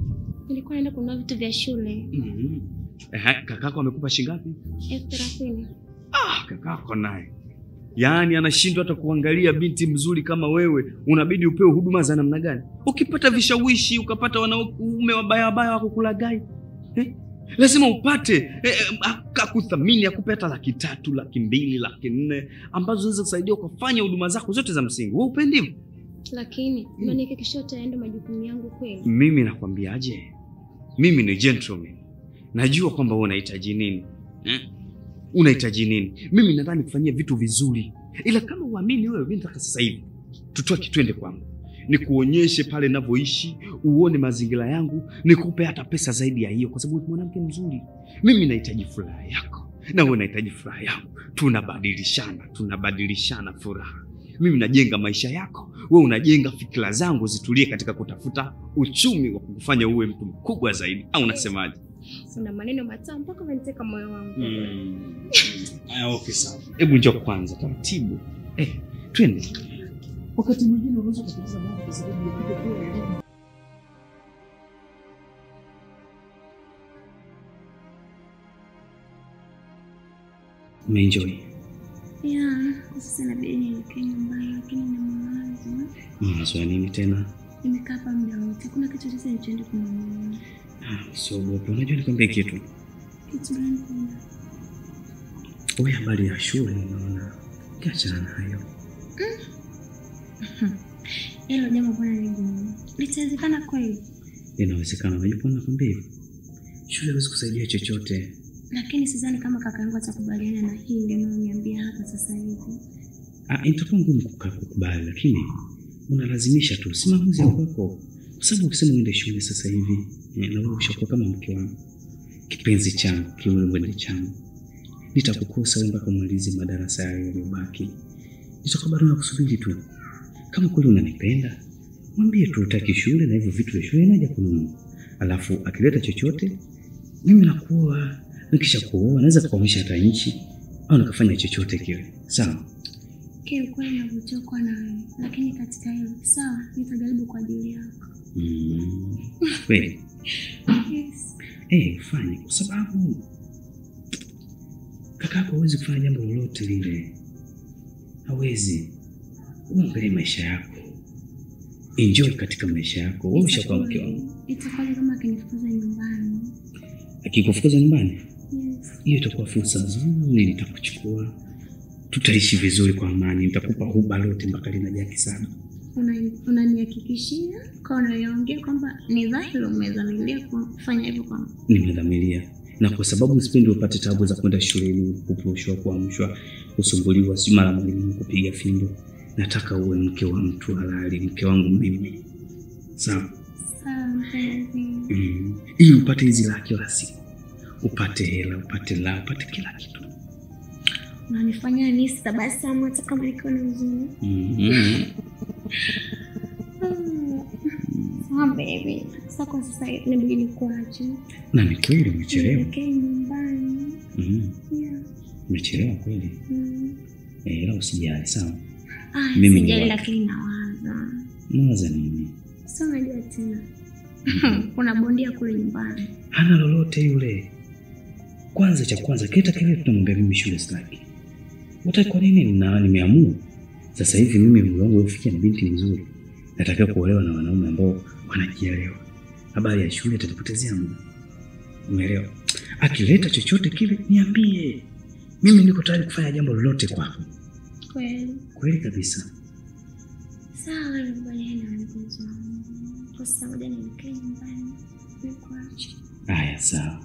Nilikuwa naenda kununua vitu vya shule. Kakako amekupa shilingi ngapi? 30. Kakako naye. Yaani anashindwa hata kuangalia binti mzuri kama wewe, unabidi upewe huduma za namna gani? Ukipata vishawishi, ukapata wanaume wabaya wako kulagai. Lazima upate akakuthamini, akupe hata 300,000, 200,000, 400,000 ambazo zinaweza kusaidia ukafanya huduma zako zote za msingi. Wewe upendi hivyo? Lakini unanihakikishia utaenda majukumu yangu kweli? Mimi nakwambiaje? Mimi ni gentleman. Najua kwamba wewe unahitaji nini. Unahitaji nini? Mimi nadhani kufanyia vitu vizuri. Ila kama uamini wewe, mimi nataka sasa hivi tutoke twende kwangu. Nikuonyeshe pale ninavyoishi, uone mazingira yangu, nikupe hata pesa zaidi ya hiyo kwa sababu ni mwanamke mzuri. Mimi nahitaji furaha yako na wewe unahitaji furaha yangu. Tunabadilishana furaha. Mimi najenga maisha yako, wewe unajenga fikra zangu zitulie katika kutafuta uchumi wa kukufanya uwe mtu mkubwa zaidi. Au unasemaje? Sina maneno matamu mpaka unaniteka moyo wangu. Okay sawa. Hebu njoo kwanza taratibu. Twende. Wakati mwingine unaweza kupoteza mambo kwa sababu ya kitu kwa umeenjoy? Sasa inabidi nielekee nyumbani lakini na mawazo. Mawazo ya nini tena? Nimekaa hapa muda wote. Kuna kitu sasa niende kununua. Usiogope. Unajua nikwambie kitu. Kitu gani kuna? Wewe habari ya shule unaona. Kiachana nayo. Hilo jambo bwana ni gumu. Litawezekana kweli? Inawezekana. Unajua kwa nakwambia hivi. Shule haiwezi kusaidia chochote. Lakini sidhani kama kaka yangu atakubaliana na hili unaniambia hapa sasa hivi. Itakuwa ngumu kukubali, lakini unalazimisha tu. Si maamuzi ya kwako. Kwa sababu ukisema uende shule sasa hivi, na wewe ushakuwa kama mke wangu, kipenzi changu, kiulimwengu changu, nitakukosa wewe mpaka umalize madarasa yaliyobaki. Nitakuwa bado nakusubiri tu. Kama kweli unanipenda, mwambie tu utaki shule na hivyo vitu vya shule naja kununua. Alafu akileta chochote, mimi nakuoa. Nikisha kuoa naweza kuhamisha hata nchi au nikafanya chochote kile. Sawa? Kweli navutiwa na wewe, lakini katika hilo sawa, nitajaribu kwa ajili yako. Kweli? Yes. Fanya kwa sababu kakako hawezi kufanya jambo lolote lile. Hawezi. Uangalie maisha yako. Enjoy katika maisha yako. Wewe ushakuwa mke wangu. Itakuwa kama akinifukuza nyumbani. Akikufukuza nyumbani? Yes. Hiyo itakuwa fursa nzuri, nitakuchukua. Tutaishi vizuri kwa amani, nitakupa huba lote mpaka linajaki sana. Unanihakikishia kwa unayoongea kwamba ni dhahiri umedhamiria kufanya hivyo kwangu? Nimedhamiria. Na kwa sababu sipendi upate taabu za kwenda shuleni, kupushwa, kuamshwa, kusumbuliwa, si mara mwalimu kupiga fimbo. Nataka uwe mke wa mtu halali, mke wangu mimi. Sawa? Sawa mpenzi. Ili upate hizi la kila siku. Upate hela, upate kila kitu. Unanifanya nisitabasamu hata kama niko na huzuni. Baby. Sasa kwa sasa inabidi nikuache. Na ni kweli umechelewa. Nielekee nyumbani. Yeah. Umechelewa kweli. Ila usijali sawa. Mimi sijali lakini nawaza. Nawaza nini? Sasa unajua tena. Kuna bondia kule nyumbani. Hana lolote yule. Kwanza cha kwanza kile tunamwambia mimi shule sitaki. Utaki kwa nini? Na nimeamua. Sasa hivi mimi mume wangu ufikia ni binti nzuri. Nataka kuolewa na wanaume ambao wanajielewa. Habari ya shule itatupotezea muda. Umeelewa? Akileta chochote kile niambie. Mimi niko tayari kufanya jambo lolote kwako. Kweli? Kweli kabisa. Sawa, nyumbani na mpenzi wangu. Kwa sababu jana nikae nyumbani. Nikuache. Haya sawa.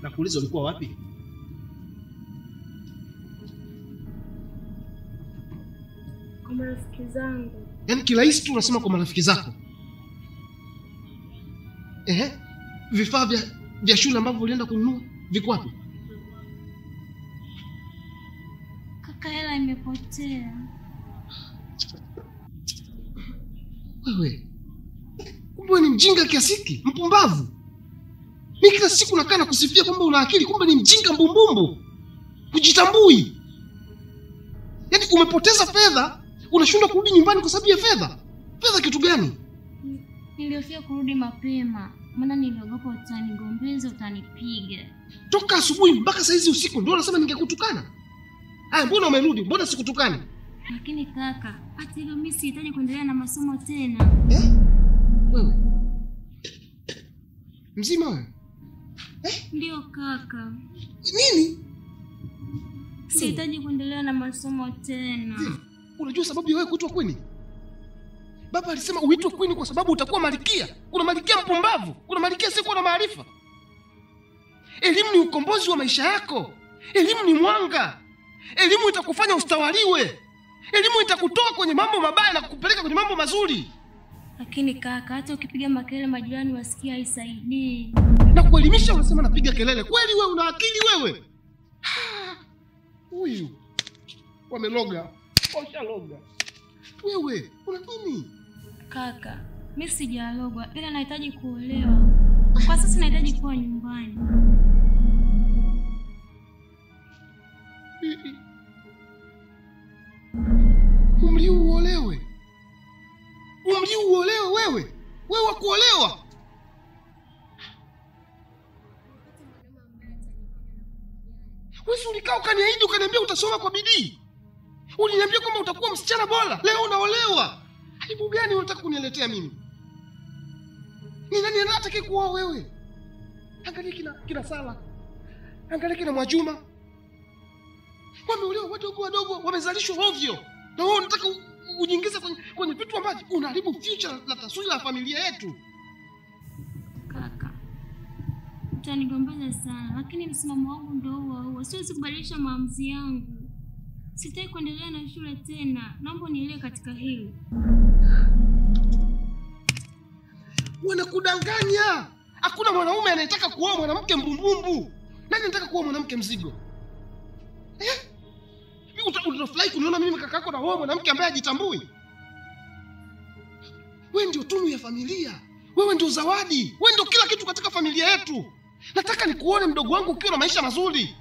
Nakuuliza ulikuwa wapi? Kwa marafiki zangu. Yaani kirahisi tu unasema kwa marafiki zako. Vifaa vya shule ambavyo ulienda kununua viko wapi? Kaka, hela imepotea. Wewe. Kumbe ni mjinga kiasi hiki, mpumbavu. Mimi kila siku nakaa na kusifia kwamba una akili, kumbe ni mjinga mbumbumbu. Kujitambui. Yaani umepoteza fedha, unashindwa kurudi nyumbani kwa sababu ya fedha. Fedha kitu gani? Nilihofia kurudi mapema, maana niliogopa utanigombeza, utanipiga. Toka asubuhi mpaka saa hizi usiku ndio unasema ningekutukana. Haya, mbona umerudi? Mbona sikutukani? Lakini kaka, hata hivyo mimi sihitaji kuendelea na masomo tena. Wewe. Mzima wewe? Ndio kaka. Nini? Sihitaji kuendelea na masomo tena. Unajua sababu ya wewe kuitwa Queen? Baba alisema uitwe Queen kwa sababu utakuwa malkia. Kuna malkia mpumbavu, kuna malkia sio na maarifa. Elimu ni ukombozi wa maisha yako. Elimu ni mwanga. Elimu itakufanya ustawaliwe. Elimu itakutoa kwenye mambo mabaya na kukupeleka kwenye mambo mazuri. Lakini kaka, hata ukipiga makelele majirani wasikia haisaidii. Na kuelimisha unasema napiga kelele. Kweli wewe una akili wewe? Huyu wameloga. Washaloga. Wewe una nini? Kaka, mimi sijalogwa, ila nahitaji kuolewa. Kwa sasa nahitaji kuwa nyumbani. Umri uolewe. Umri uolewe wewe. Wewe wa kuolewa. Wewe ulikaa ukaniahidi ukaniambia utasoma kwa bidii. Uliniambia kwamba utakuwa msichana bora. Leo unaolewa. Aibu gani unataka kuniletea mimi? Ni nani anataka kuoa wewe? Angalia kina Sala. Angalia kina Mwajuma. Wameolewa wadogo wamezalishwa ovyo. Na wewe unataka ujiingize kwenye vitu ambavyo unaharibu future na taswira ya familia yetu. Kaka, utanigombeza sana, lakini msimamo wangu ndio huo. Siwezi kubadilisha maamuzi yangu. Sitaki kuendelea na shule tena. Naomba nielewe katika hili. Wanakudanganya. Hakuna mwanaume anayetaka kuoa mwanamke mbumbumbu. Nani anataka kuoa mwanamke mzigo? Utafurahi kuniona mimi kakako na wewe mwanamke ambaye hajitambui? Wewe ndio tunu ya familia. Wewe ndio zawadi. Wewe ndio kila kitu katika familia yetu. Nataka nikuone mdogo wangu ukiwa na maisha mazuri.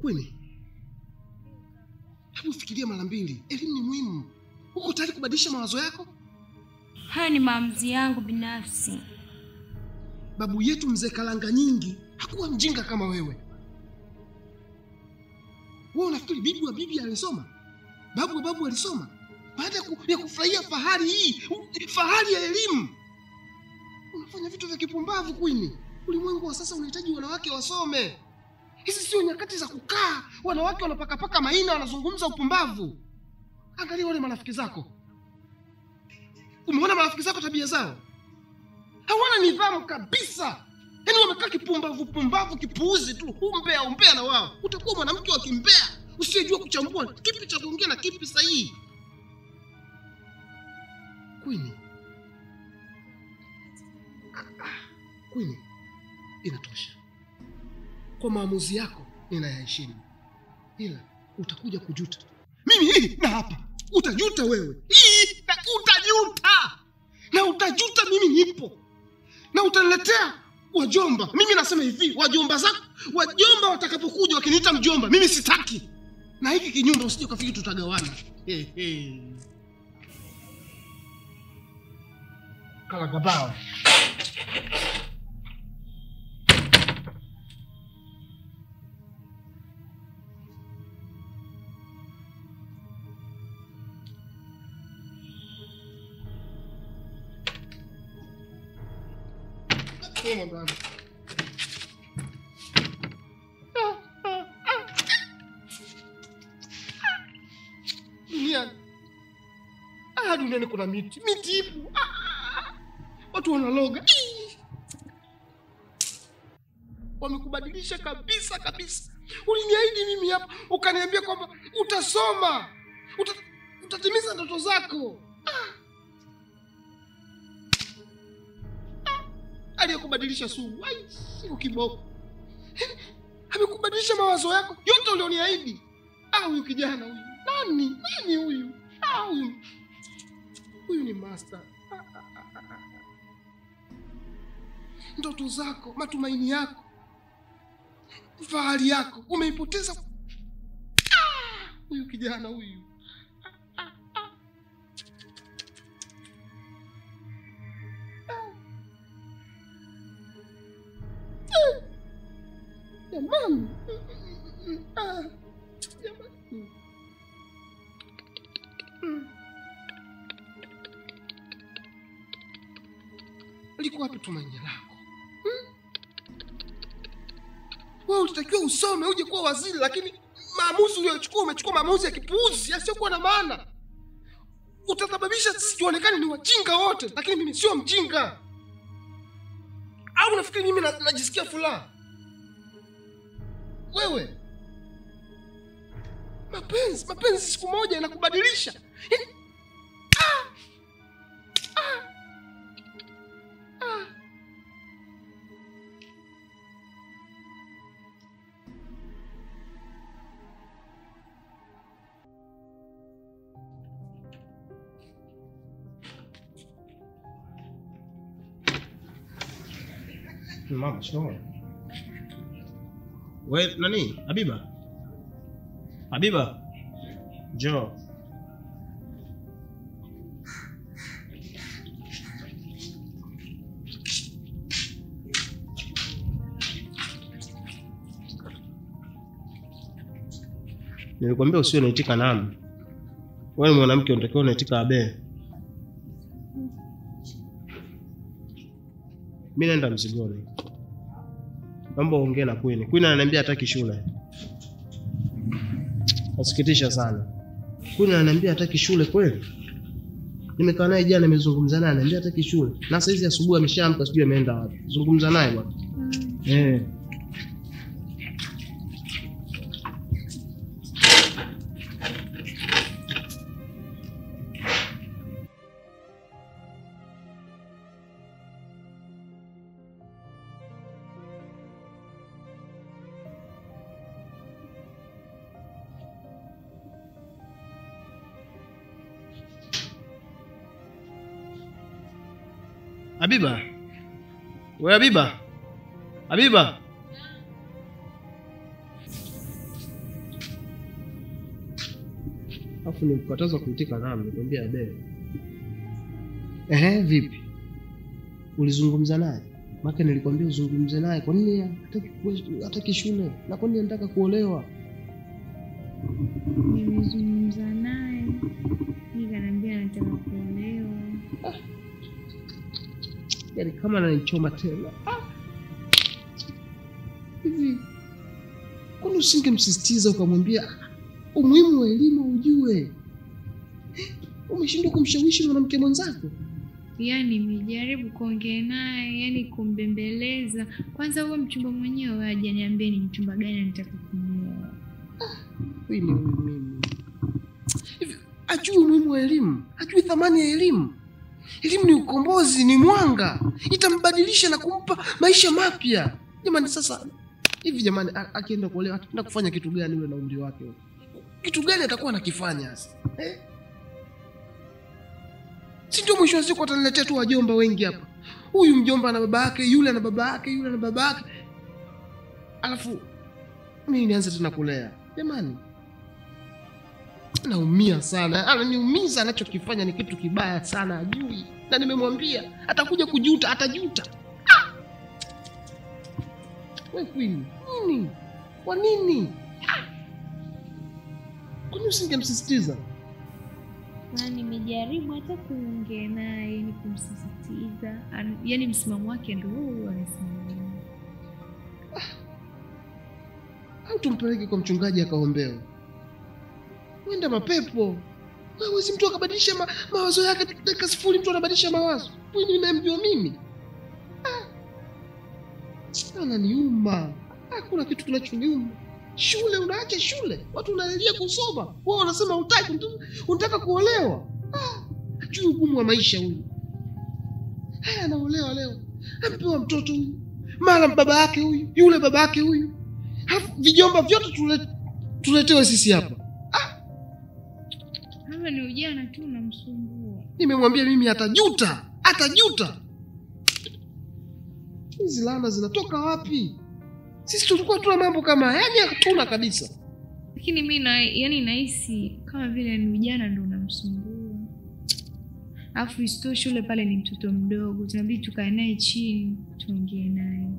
Queen, hebu fikiria mara mbili. Elimu ni muhimu. Uko tayari kubadilisha mawazo yako? Hayo ni maamuzi yangu binafsi. Babu yetu mzee Kalanga Nyingi hakuwa mjinga kama wewe. Wewe unafikiri bibi alisoma? Babu alisoma? Baada ya kufurahia fahari hii, fahari ya elimu, unafanya vitu vya kipumbavu Queen. Ulimwengu wa sasa unahitaji wanawake wasome. Hizi sio nyakati za kukaa wanawake wanapaka maina wanazungumza upumbavu. Angalia wale marafiki zako. Umeona marafiki zako tabia zao? Hawana nidhamu kabisa. Yaani wamekaa kipumbavu kipuuzi tu. Umbea na wao. Utakuwa mwanamke wa kimbea, usiyejua kuchambua kipi cha kuongea na kipi sahihi. Queen, inatosha. Kwa maamuzi yako ninayaheshimu. Ila utakuja kujuta. Mimi hii na hapa. Utajuta wewe. Hii na utajuta. Na utajuta mimi nipo. Na utaniletea wajomba. Mimi nasema hivi, wajomba watakapokuja wakiniita mjomba, mimi sitaki. Na hiki kinyumba usije ukafikiri tutagawana. Kala gabao. Come on, duniani kuna miti ipo. Watu wanaloga. Wamekubadilisha kabisa. Uliniahidi mimi hapa, ukaniambia kwamba utasoma. Utatimiza ndoto zako. Aliyekubadilisha sumu. Siko kiboko. Amekubadilisha mawazo yako yote ulioniahidi. Huyu kijana huyu. Nani huyu? Huyu ni master. Ndoto zako, matumaini yako, fahari yako umeipoteza. Huyu kijana huyu. Jamani. Liko wapi tumaini lako? Wewe ulitakiwa usome uje kuwa waziri, lakini maamuzi uliyochukua umechukua maamuzi ya kipuuzi yasiyokuwa na maana. Utasababisha sisi tuonekane ni wajinga wote, lakini mimi sio mjinga. Au unafikiri mimi najisikia furaha? Wewe mapenzi siku moja inakubadilisha. Mama, sio. Wewe nani? Habiba. Njoo. Nilikwambia usiwe unaitika nami. Wewe ni mwanamke unatakiwa unaitika abe. Mimi naenda mzigoni. Naomba uongee na Queen. Queen ananiambia hataki shule. Nasikitisha sana. Queen ananiambia hataki shule kweli. Nimekaa naye jana nimezungumza naye ananiambia hataki shule. Na sasa hizi asubuhi ameshaamka sijui ameenda wapi. Zungumza naye bwana. Habiba. Wewe Habiba. Habiba. Afu nimkataza kumtika nami, nikwambia abe. Vipi? Ulizungumza naye? Maana nilikwambia uzungumze naye. Kwa nini hataki shule? Na kwa nini anataka kuolewa? Nimezungumza naye. Nikamwambia anataka kuolewa. Yaani kama ananichoma tena. Hivi. Kwani usingemsisitiza ukamwambia umuhimu wa elimu ujue? Umeshindwa kumshawishi mwanamke mwenzako? Yaani nimejaribu kuongea naye, yaani kumbembeleza. Kwanza huyo mchumba mwenyewe aje niambie ni mchumba gani anataka kumwoa. Mimi. Hivi ajui umuhimu wa elimu? Ajui thamani ya elimu? Elimu ni ukombozi, ni mwanga. Itambadilisha na kumpa maisha mapya. Jamani sasa hivi jamani akienda kuolewa ataenda kufanya kitu gani yule na umri wake? Kitu gani atakuwa anakifanya sasa? Si ndio mwisho wa siku ataniletea tu wajomba wengi hapa. Huyu mjomba na baba yake, yule na baba yake, yule na baba yake. Alafu mimi nianze tena kulea. Jamani. Naumia sana. Ananiumiza, anachokifanya ni kitu kibaya sana, ajui. Na nimemwambia atakuja kujuta, atajuta. Wewe Queen, nini? Kwa nini? Kwa nini usingemsisitiza? Na nimejaribu hata kuongea naye, ni kumsisitiza. Yaani msimamo wake ndio huo anasimama. Au tumpeleke kwa mchungaji akaombewe? Wenda mapepo. Wewe si mtu akabadilisha mawazo yake dakika sifuri, mtu anabadilisha mawazo. Wewe unamjua mimi? Ananiuma. Hakuna kitu kinachoniuma. Shule unaacha shule. Watu wanaendelea kusoma. Wewe unasema hutaki, unataka kuolewa. Ajui ugumu wa maisha huyu. Anaolewa leo. Ampewa mtoto huyu. Mara baba yake huyu, yule baba yake huyu. Alafu vijomba vyote tuletewe sisi hapa. Kama ni ujana tu unamsumbua. Nimemwambia mimi atajuta. Atajuta. Hizi laana zinatoka wapi? Sisi tulikuwa tuna mambo kama yani hatuna kabisa. Lakini mimi yani nahisi kama vile ni ujana ndio unamsumbua. Alafu isto shule pale ni mtoto mdogo, tunabidi tukae naye chini, tuongee naye.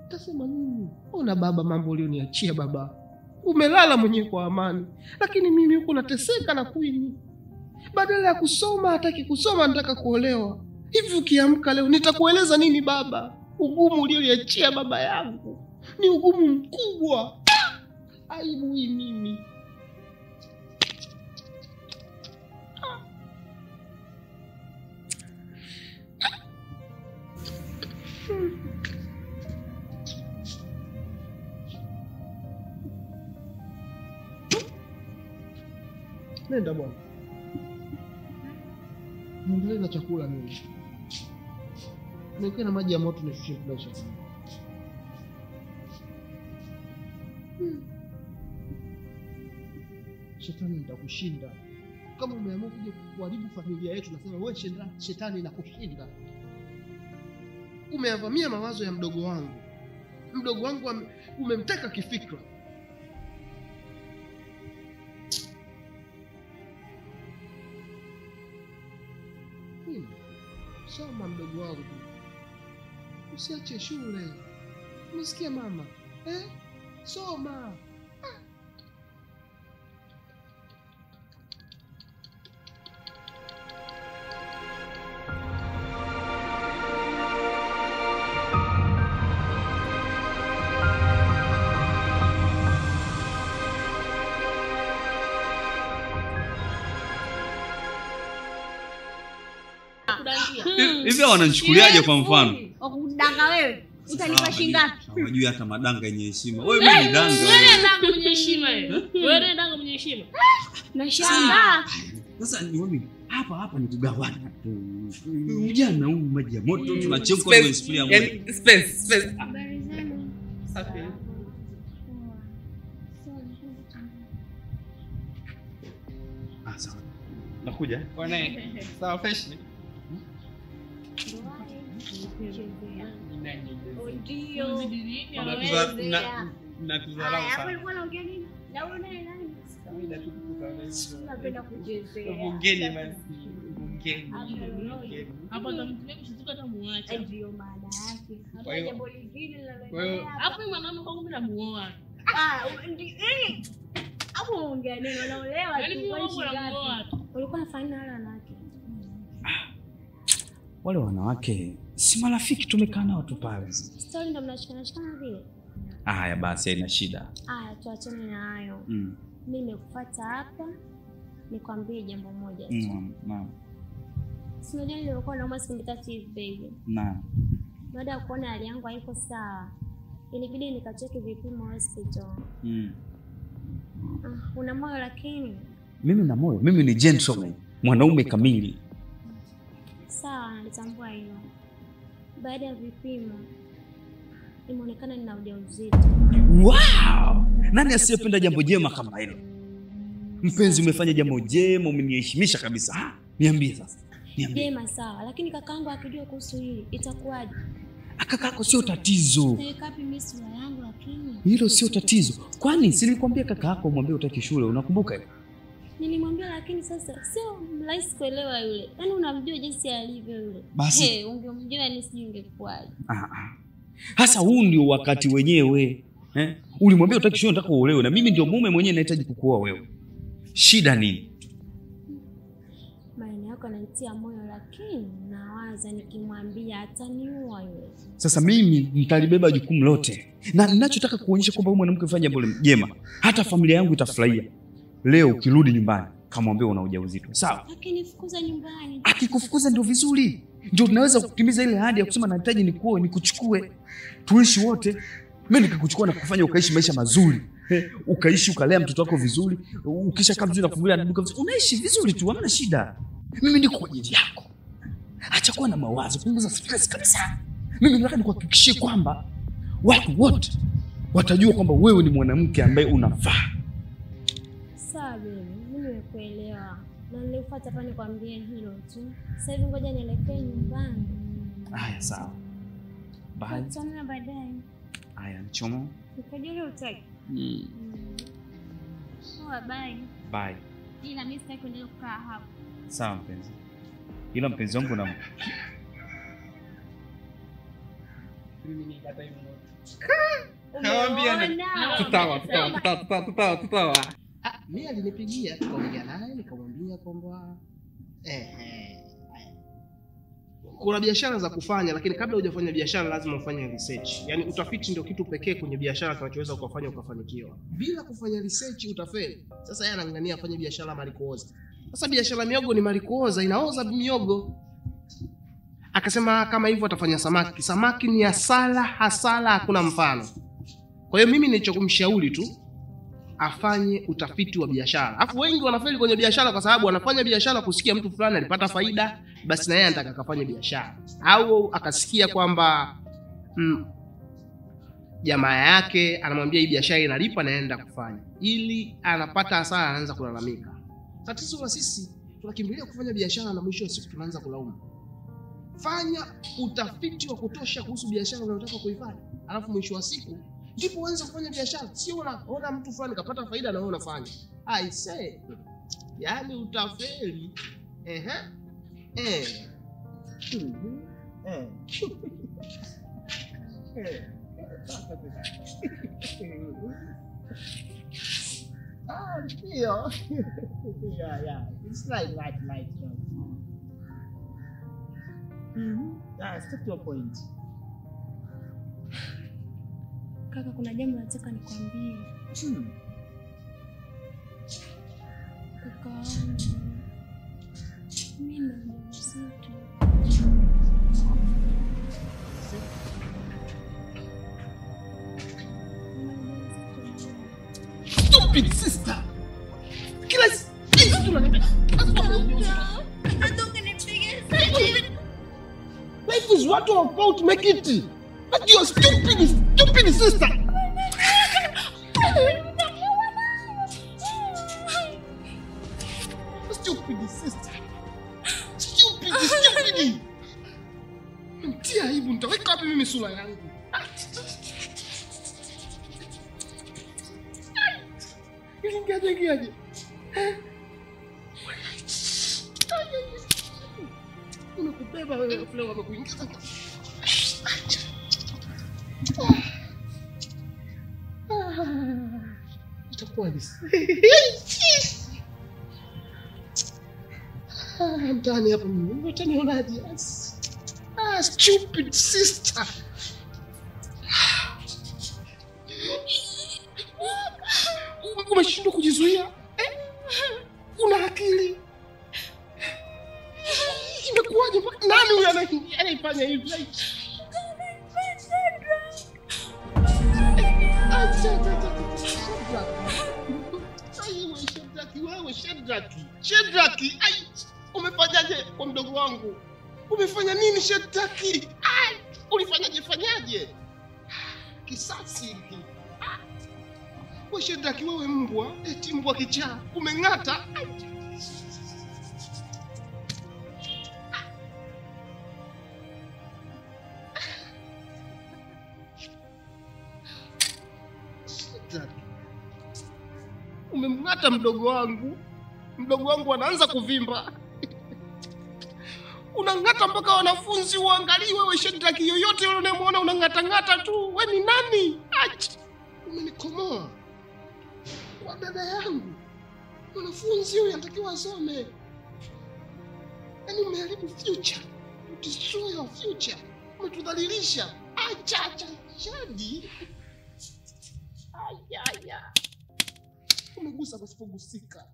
Utasema nini? Ona baba, mambo ulioniachia baba. Umelala mwenyewe kwa amani. Lakini mimi huko nateseka na Queen. Badala ya kusoma hataki kusoma, nataka kuolewa. Hivi ukiamka leo nitakueleza nini baba? Ugumu ulioniachia baba yangu ni ugumu mkubwa. Aibu hii mimi. Nenda bwana. Niendelee na chakula mimi. Niweke na maji ya moto nishushe kidogo. Shetani nitakushinda. Kama umeamua kuja kuharibu familia yetu, nasema wewe shetani inakushinda. Umeyavamia mawazo ya mdogo wangu. Mdogo wangu umemteka kifikra. Soma mdogo wangu. Usiache shule. Umesikia mama? Soma. Hivi wananichukuliaje kwa mfano? Wakudanga wewe. Utalipa shilingi ngapi? Hawajui hata madanga yenye heshima. Wewe mimi ni danga. Wewe danga mwenye heshima wewe. Wewe danga mwenye heshima. Nashangaa. Sasa ni wewe hapa ni kugawana tu. Ujana huu maji ya moto tunachemka kwa sufuria moja. Space. Safi. Sawa. Nakuja. Bwana. Sawa fresh. Wale wanawake si marafiki, tumekaa nao tu pale. Story ndo mnashikana vile. Haya basi, haina shida. Haya, tuachane na hayo. Mimi nimekufuata hapa nikwambie jambo moja tu. Naam. Sio jana nilikuwa nauma siku 3 hivi baby. Naam. Baada ya kuona hali yangu haiko sawa, ilibidi nikacheki vipimo hospital. Una moyo lakini? Mimi na moyo, mimi ni gentleman, mwanaume kamili. Sawa, nalitambua hilo. Baada ya vipimo imeonekana nina ujauzito. Wow! Nani asiyependa jambo jema kama hilo? Mpenzi, umefanya jambo jema, umeniheshimisha kabisa. Niambie sasa. Niambie. Jema sawa, lakini kakaangu akijua kuhusu hili itakuwaje? Kakako sio tatizo. Kapi mimi sura yangu lakini. Hilo sio tatizo. Kwani silikwambia kaka yako umwambie utaki shule, unakumbuka? Nilimwambia lakini sasa sio rahisi kuelewa yule. Yaani unamjua jinsi alivyo yule. Basi ungemjua ni sije ungekuwaje. Hasa huu ndio wakati wenyewe. Ulimwambia utaki shule, unataka uolewe na mimi ndio mume mwenyewe nahitaji kukuoa wewe. Shida nini? Maneno yako yananitia moyo lakini nawaza nikimwambia ataniua yule. Sasa mimi nitalibeba jukumu lote. Na ninachotaka kuonyesha kwamba wewe mwanamke ufanye jambo jema. Hata familia yangu itafurahia. Leo ukirudi nyumbani kamwambia una ujauzito. Sawa? Akinifukuza nyumbani. Akikufukuza ndio vizuri. Ndio tunaweza kutimiza ile ahadi ya kusema nahitaji nikuoe, nikuchukue. Tuishi wote. Mimi nikakuchukua na kufanya ukaishi maisha mazuri. Ukaishi ukalea mtoto wako vizuri, ukisha kama vizuri na kufungulia na duka vizuri. Unaishi vizuri tu, hamna shida. Mimi niko kwa ajili yako. Acha kuwa na mawazo, punguza stress kabisa. Mimi nataka nikuhakikishie kwamba watu wote watajua kwamba wewe ni mwanamke ambaye unafaa. Sawa baby, mimi nimekuelewa. Na nilifuata hapa nikwambie hilo tu. Sasa hivi ngoja nielekee nyumbani. Haya sawa. Bye. Tutaonana baadaye. Haya, mchomo. Ukajua utaki. Sawa, bye. Bye. Ila mimi sitaki kuendelea kukaa hapo. Sawa mpenzi. Ila mpenzi wangu na mimi nikata hiyo moto. Naambia tutawa. Mimi alinipigia tukaongea naye nikamwambia kwamba kuna biashara za kufanya, lakini kabla hujafanya biashara lazima ufanye research. Yaani utafiti ndio kitu pekee kwenye biashara kinachoweza kufanya ukafanikiwa. Bila kufanya research utafeli. Sasa yeye anang'ang'ania afanye biashara malikuoza. Sasa biashara miogo ni malikuoza, inaoza miogo. Akasema kama hivyo atafanya samaki. Samaki ni hasara, hakuna mfano. Kwa hiyo mimi nilichokumshauri tu afanye utafiti wa biashara. Alafu wengi wanafeli kwenye biashara kwa sababu wanafanya biashara kusikia mtu fulani alipata faida, basi na yeye anataka akafanye biashara. Au akasikia kwamba jamaa yake anamwambia hii biashara inalipa na anaenda kufanya. Ili anapata hasara anaanza kulalamika. Tatizo la sisi tunakimbilia kufanya biashara na mwisho wa siku tunaanza kulaumu. Fanya utafiti wa kutosha kuhusu biashara unayotaka kuifanya. Alafu mwisho wa siku ndipo uanze kufanya biashara. Sio unaona mtu fulani kapata faida na wewe unafanya. I say, yaani utafeli. Ndio. Yeah. It's right. Stick to your point. Kaka, kuna jambo nataka nikwambie. Kaka, mimi na mjamzito. Stupid sister. Kila siku tunanipiga. Life is what you're about to make it. But you're stupid sister. Stupid sister. Ingiaje. Unakubeba wewe flow wamekuingiza. Itakuwa hivi. Mtani hapa mimi. Utanionaje? Stupid sister. Umeshindwa kujizuia? Una akili? Imekuwaje? Nani huyu anaifanya hivi? Shedraki, umefanyaje kwa mdogo wangu? Umefanya nini Shedraki? Ulifanyaje? Kisasi hiki. Wewe Shedraki, wewe mbwa, eti mbwa kichaa, umeng'ata. Umemng'ata mdogo wangu. Mdogo wangu anaanza kuvimba. Unang'ata mpaka wanafunzi uangalie wewe Shedraki, yoyote yule unayemuona unang'ata tu. Wewe ni nani? Umenikomoa. Kwa dada yangu. Wanafunzi huyu anatakiwa asome. Yaani umeharibu future. You destroy your future. Umetudhalilisha. Acha Shadi. Aya. Umegusa pasipogusika.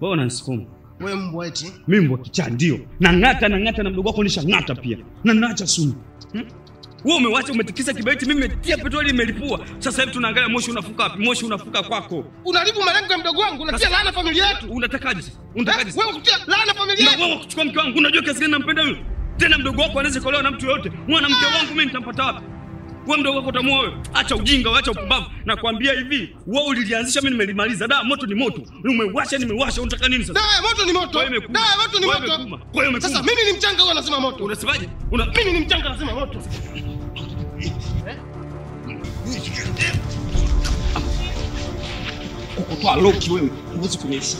Wewe unanisukuma. Wewe mbwa eti? Mimi mbwa kichaa ndio. Nang'ata na mdogo wako nishang'ata pia. Na naacha sumu. Wewe umewacha umetikisa kiberiti, mimi nimetia petroli imelipua. Sasa hivi tunaangalia moshi unafuka wapi? Moshi unafuka kwako. Unaharibu malengo ya mdogo wangu, unatia laana familia yetu. Unatakaje? Wewe kutia laana familia yetu. Na wewe kuchukua mke wangu, unajua kiasi gani nampenda yule? Tena mdogo wako anaweza kuolewa na mtu yote. Mwanamke wangu mimi nitampata wapi? Wewe mdogo wako utamuoa wewe. Acha ujinga, acha upumbavu. Nakwambia hivi, wewe ulilianzisha mimi nimelimaliza. Da, moto ni moto. Umewasha nimewasha, unataka nini sasa? Da, moto ni moto. Da, moto ni moto. Sasa mimi ni mchanga wewe unasema moto. Unasemaje? Mimi ni mchanga nasema moto. Kukutoa loki wewe. Huwezi kuniishi.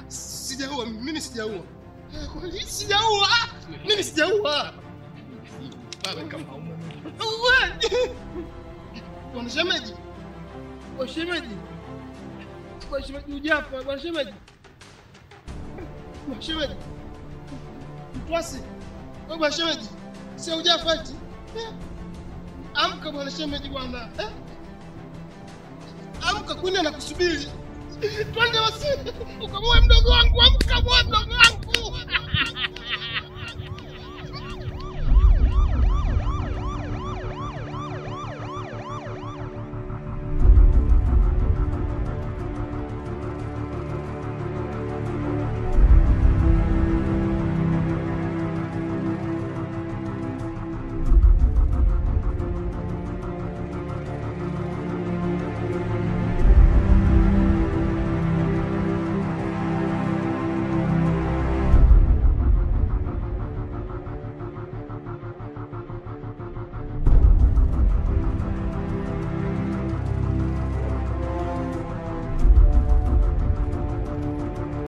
Sijaua, mimi sijaua. Sijaua. Mimi sijaua. Baba kama umo. Bwana shemeji. Bwana shemeji. Bwana shemeji ujapa, bwana shemeji. Bwana shemeji. Mtwasi. Bwana shemeji. Si ujapa eti. Amka bwana shemeji bwana. Amka kwenda na kusubiri. Twende basi. Ukamoe mdogo wangu, amka moe mdogo wangu.